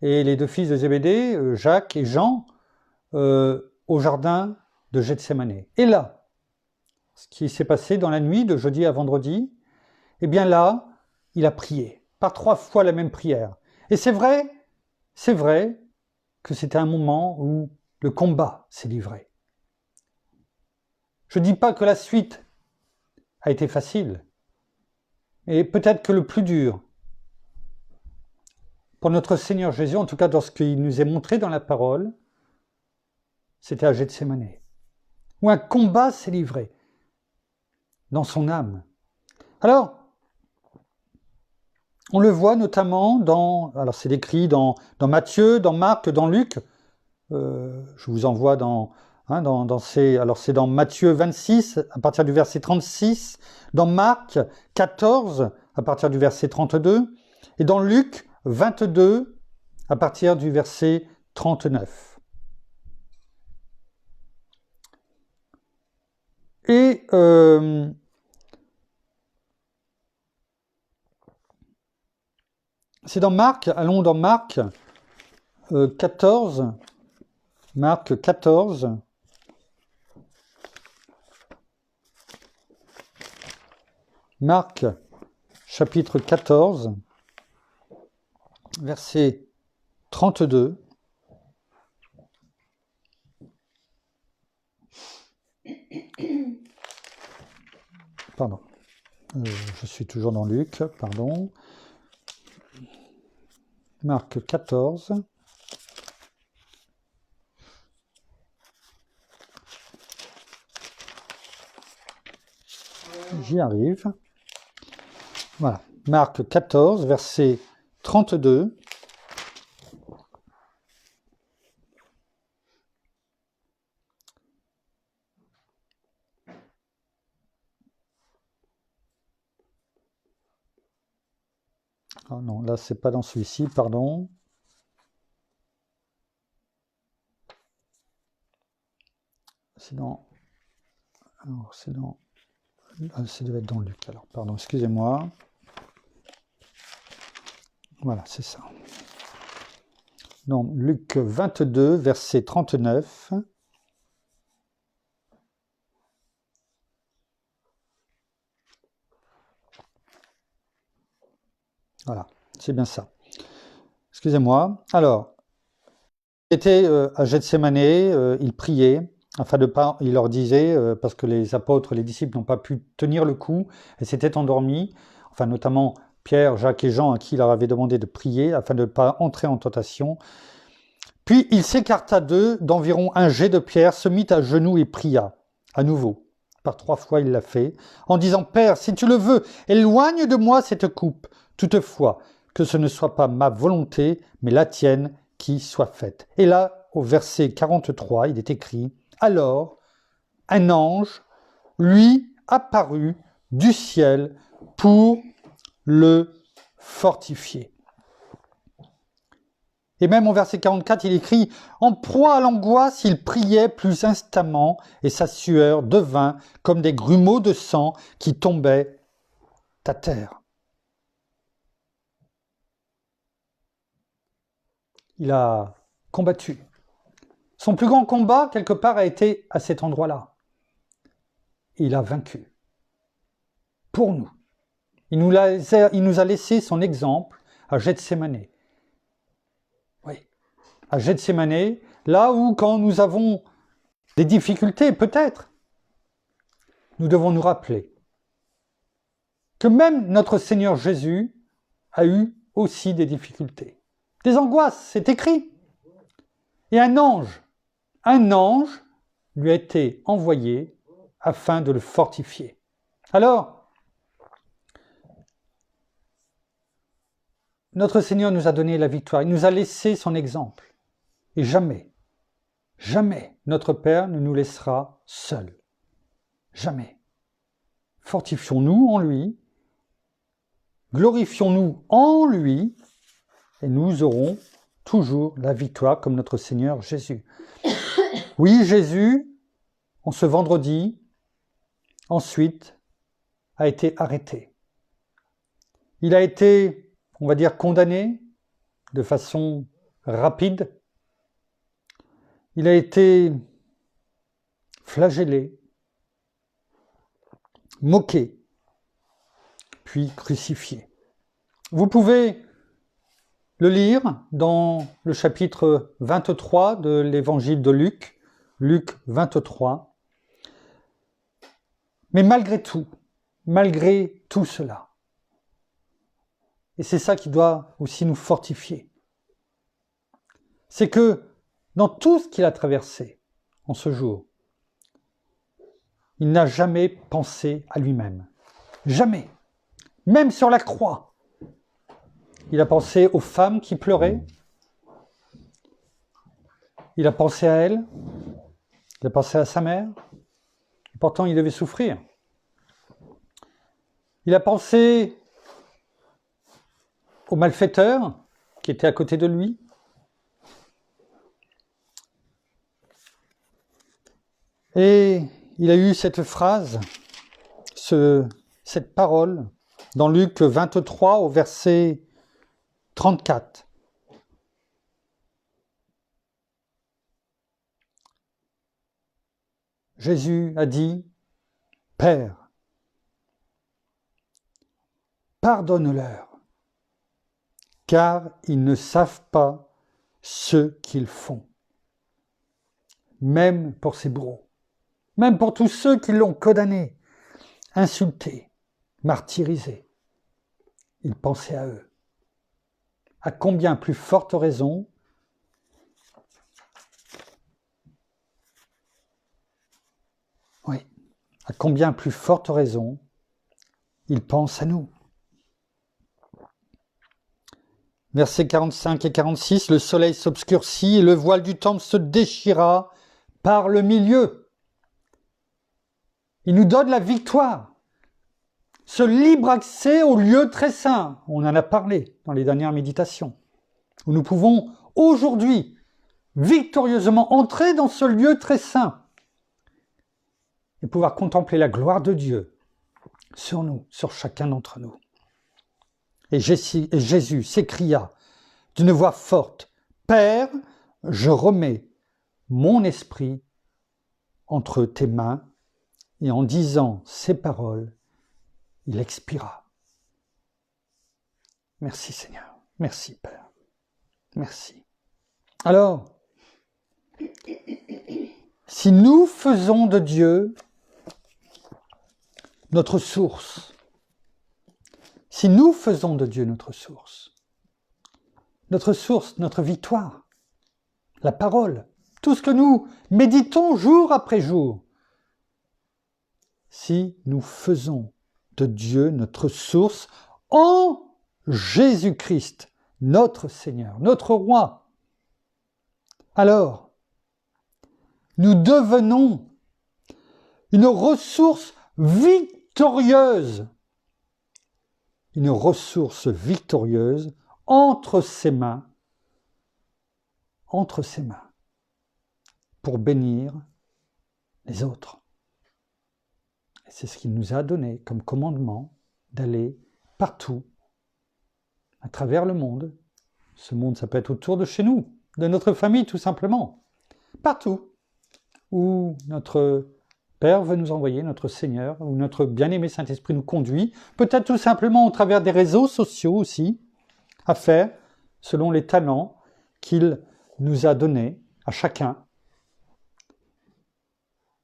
et les deux fils de Zébédée, Jacques et Jean, au jardin de Gethsémane. Et là, ce qui s'est passé dans la nuit de jeudi à vendredi, eh bien là, il a prié, par 3 fois la même prière. Et c'est vrai que c'était un moment où le combat s'est livré. Je ne dis pas que la suite a été facile, et peut-être que le plus dur, pour notre Seigneur Jésus, en tout cas dans ce qu'il nous est montré dans la parole, c'était à Gethsémane, où un combat s'est livré dans son âme. Alors, on le voit notamment alors c'est décrit dans Matthieu, dans Marc, dans Luc. Je vous envoie alors c'est dans Matthieu 26 à partir du verset 36, dans Marc 14 à partir du verset 32 et dans Luc 22 à partir du verset 39. Et c'est dans Marc, allons dans Marc 14, Marc 14, Marc chapitre 14, verset 32. Pardon, je suis toujours dans Luc, pardon. Marc 14. J'y arrive. Voilà. Marc 14, verset 32. Oh non, là c'est pas dans celui-ci, pardon. C'est dans... Alors c'est dans... ça devait être dans Luc, alors pardon, excusez-moi. Voilà, c'est ça. Donc Luc 22, verset 39. Voilà, c'est bien ça. Excusez-moi. Alors, il était à Gethsémane, il priait, afin de pas, il leur disait, parce que les apôtres, les disciples n'ont pas pu tenir le coup, et s'étaient endormis, enfin notamment Pierre, Jacques et Jean, à qui il leur avait demandé de prier, afin de ne pas entrer en tentation. Puis il s'écarta d'eux d'environ un jet de pierre, se mit à genoux et pria, à nouveau. Par 3 fois il l'a fait, en disant « Père, si tu le veux, éloigne de moi cette coupe. Toutefois, que ce ne soit pas ma volonté, mais la tienne qui soit faite. » Et là, au verset 43, il est écrit « Alors, un ange lui apparut du ciel pour le fortifier. » Et même au verset 44, il écrit « En proie à l'angoisse, il priait plus instamment, et sa sueur devint comme des grumeaux de sang qui tombaient à terre. » Il a combattu. Son plus grand combat, quelque part, a été à cet endroit-là. Et il a vaincu. Pour nous. Il nous a laissé son exemple à Gethsémane. Oui, à Gethsémane, là où quand nous avons des difficultés, peut-être, nous devons nous rappeler que même notre Seigneur Jésus a eu aussi des difficultés des angoisses, c'est écrit. Et un ange lui a été envoyé afin de le fortifier. Alors, notre Seigneur nous a donné la victoire, il nous a laissé son exemple. Et jamais, jamais notre Père ne nous laissera seuls. Jamais. Fortifions-nous en lui, glorifions-nous en lui, et nous aurons toujours la victoire comme notre Seigneur Jésus. Oui, Jésus, en ce vendredi, ensuite, a été arrêté. Il a été, on va dire, condamné de façon rapide. Il a été flagellé, moqué, puis crucifié. Vous pouvez le lire dans le chapitre 23 de l'évangile de Luc, Luc 23. Mais malgré tout cela, et c'est ça qui doit aussi nous fortifier, c'est que dans tout ce qu'il a traversé en ce jour, il n'a jamais pensé à lui-même. Jamais. Même sur la croix. Il a pensé aux femmes qui pleuraient. Il a pensé à elles. Il a pensé à sa mère. Et pourtant, il devait souffrir. Il a pensé aux malfaiteurs qui étaient à côté de lui. Et il a eu cette phrase, cette parole, dans Luc 23 au verset 34. Jésus a dit, « Père, pardonne-leur, car ils ne savent pas ce qu'ils font. » Même pour ses bourreaux. Même pour tous ceux qui l'ont condamné, insulté, martyrisé. Il pensait à eux. À combien plus forte raison à combien plus forte raison il pense à nous. Versets 45 et 46, le soleil s'obscurcit et le voile du temple se déchira par le milieu. Il nous donne la victoire. Ce libre accès au lieu très saint, on en a parlé dans les dernières méditations, où nous pouvons aujourd'hui victorieusement entrer dans ce lieu très saint et pouvoir contempler la gloire de Dieu sur nous, sur chacun d'entre nous. Et Jésus s'écria d'une voix forte, « Père, je remets mon esprit entre tes mains. » Et en disant ces paroles, il expira. Merci Seigneur, merci Père, merci. Alors, si nous faisons de Dieu notre source, si nous faisons de Dieu notre source, notre victoire, la parole, tout ce que nous méditons jour après jour, si nous faisons de Dieu notre source en Jésus-Christ, notre Seigneur, notre Roi, alors nous devenons une ressource victorieuse entre ses mains, pour bénir les autres. Et c'est ce qu'il nous a donné comme commandement d'aller partout, à travers le monde. Ce monde, ça peut être autour de chez nous, de notre famille tout simplement. Partout où notre Père veut nous envoyer, notre Seigneur, où notre bien-aimé Saint-Esprit nous conduit, peut-être tout simplement au travers des réseaux sociaux aussi, à faire selon les talents qu'il nous a donnés à chacun,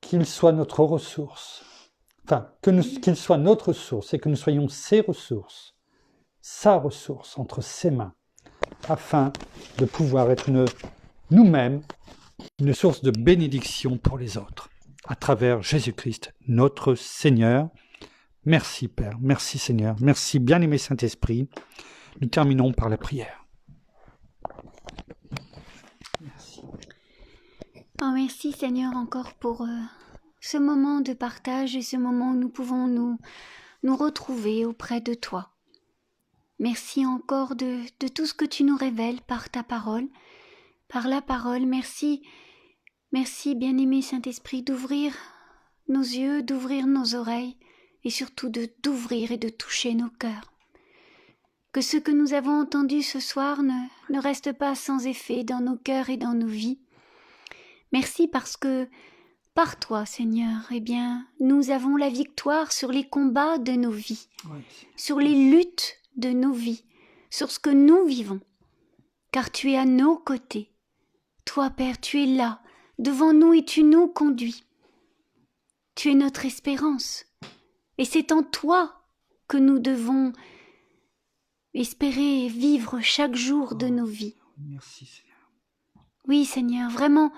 qu'il soit notre ressource. Enfin, qu'il soit notre source et que nous soyons ses ressources, sa ressource entre ses mains, afin de pouvoir être nous-mêmes une source de bénédiction pour les autres, à travers Jésus-Christ, notre Seigneur. Merci Père, merci Seigneur, merci bien-aimé Saint-Esprit. Nous terminons par la prière. Merci. Oh, merci Seigneur encore pour ce moment de partage et ce moment où nous pouvons nous retrouver auprès de toi. Merci encore de tout ce que tu nous révèles par ta parole, par la parole. Merci bien-aimé Saint-Esprit d'ouvrir nos yeux, d'ouvrir nos oreilles et surtout d'ouvrir et de toucher nos cœurs. Que ce que nous avons entendu ce soir ne reste pas sans effet dans nos cœurs et dans nos vies. Merci parce que par toi, Seigneur, eh bien, nous avons la victoire sur les combats de nos vies, sur les luttes de nos vies, sur ce que nous vivons. Car tu es à nos côtés. Toi, Père, tu es là, devant nous et tu nous conduis. Tu es notre espérance. Et c'est en toi que nous devons espérer vivre chaque jour de nos vies. Merci Seigneur. Oui, Seigneur, vraiment,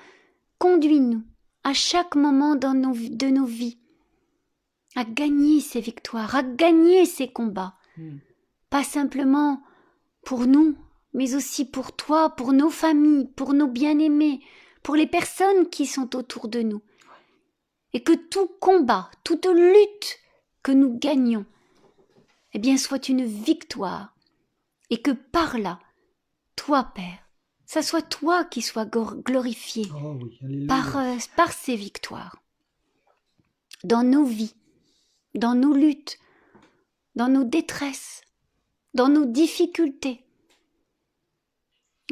conduis-nous à chaque moment de nos vies à gagner ces victoires, à gagner ces combats. Pas simplement pour nous, mais aussi pour toi, pour nos familles, pour nos bien-aimés, pour les personnes qui sont autour de nous. Et que tout combat, toute lutte que nous gagnons, eh bien, soit une victoire. Et que par là, toi, Père, ça soit toi qui sois glorifié par ces victoires. Dans nos vies, dans nos luttes, dans nos détresses, dans nos difficultés.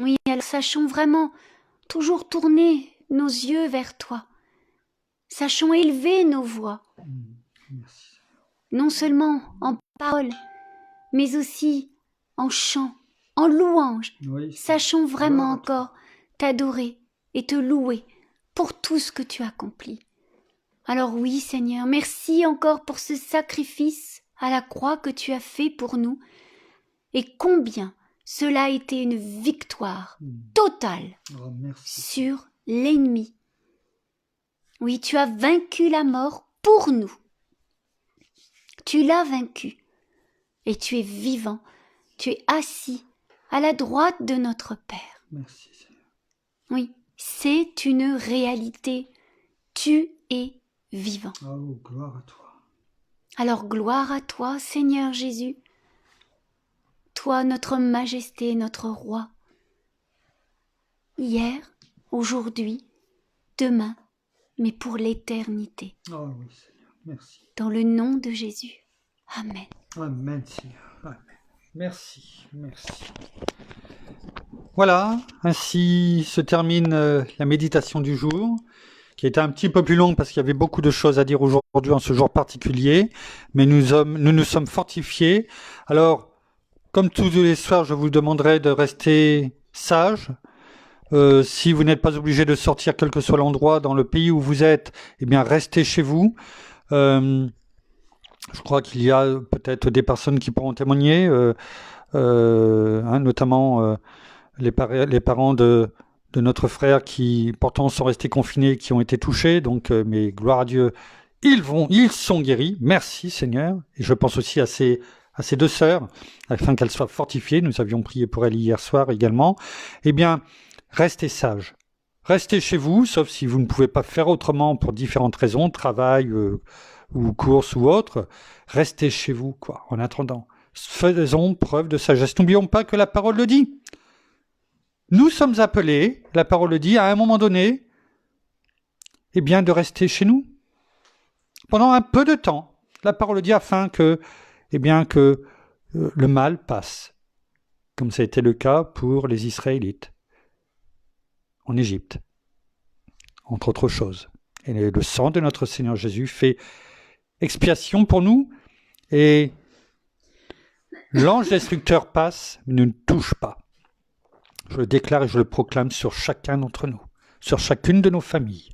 Oui, alors sachons vraiment toujours tourner nos yeux vers toi. Sachons élever nos voix. Merci. Non seulement en parole, mais aussi en chant, en louange. Oui. Sachons vraiment encore t'adorer et te louer pour tout ce que tu accomplis. Alors oui, Seigneur, merci encore pour ce sacrifice à la croix que tu as fait pour nous, et combien cela a été une victoire totale sur l'ennemi. Oui, tu as vaincu la mort pour nous. Tu l'as vaincu, et tu es vivant, tu es assis à la droite de notre Père. Merci, Seigneur. Oui, c'est une réalité. Tu es vivant. Oh, gloire à toi. Alors gloire à toi, Seigneur Jésus. Toi, notre majesté, notre roi. Hier, aujourd'hui, demain, mais pour l'éternité. Oh oui, Seigneur. Merci. Dans le nom de Jésus. Amen. Amen, Seigneur. Amen. Merci, merci. Voilà, ainsi se termine la méditation du jour, qui était un petit peu plus longue parce qu'il y avait beaucoup de choses à dire aujourd'hui en ce jour particulier, mais nous nous sommes fortifiés. Alors, comme tous les soirs, je vous demanderai de rester sage. Si vous n'êtes pas obligé de sortir, quel que soit l'endroit dans le pays où vous êtes, eh bien restez chez vous. Je crois qu'il y a peut-être des personnes qui pourront témoigner, notamment les parents de notre frère qui pourtant sont restés confinés, qui ont été touchés. Donc, mais gloire à Dieu, ils sont guéris. Merci Seigneur. Et je pense aussi à ces deux sœurs, afin qu'elles soient fortifiées. Nous avions prié pour elles hier soir également. Eh bien, restez sages. Restez chez vous, sauf si vous ne pouvez pas faire autrement pour différentes raisons, travail ou course ou autre. Restez chez vous, quoi, en attendant. Faisons preuve de sagesse. N'oublions pas que la parole le dit. Nous sommes appelés, la parole le dit, à un moment donné, eh bien, de rester chez nous. Pendant un peu de temps, la parole le dit afin que, le mal passe. Comme ça a été le cas pour les Israélites en Égypte, entre autres choses. Et le sang de notre Seigneur Jésus fait expiation pour nous, et l'ange destructeur passe, mais ne nous touche pas. Je le déclare et je le proclame sur chacun d'entre nous, sur chacune de nos familles.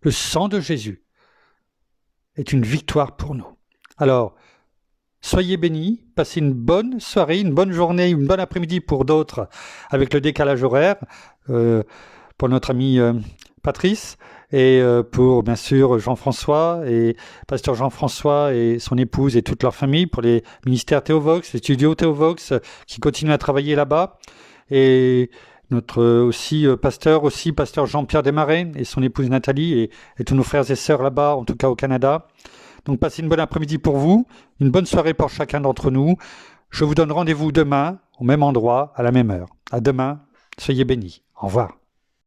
Le sang de Jésus est une victoire pour nous. Alors, soyez bénis, passez une bonne soirée, une bonne journée, une bonne après-midi pour d'autres avec le décalage horaire, pour notre ami Patrice, et pour bien sûr Jean-François et pasteur Jean-François et son épouse et toute leur famille, pour les ministères Théovox, les studios Théovox qui continuent à travailler là-bas, et notre pasteur Jean-Pierre Desmarais et son épouse Nathalie et tous nos frères et sœurs là-bas, en tout cas au Canada. Donc passez une bonne après-midi pour vous, une bonne soirée pour chacun d'entre nous. Je vous donne rendez-vous demain, au même endroit, à la même heure. À demain, soyez bénis. Au revoir.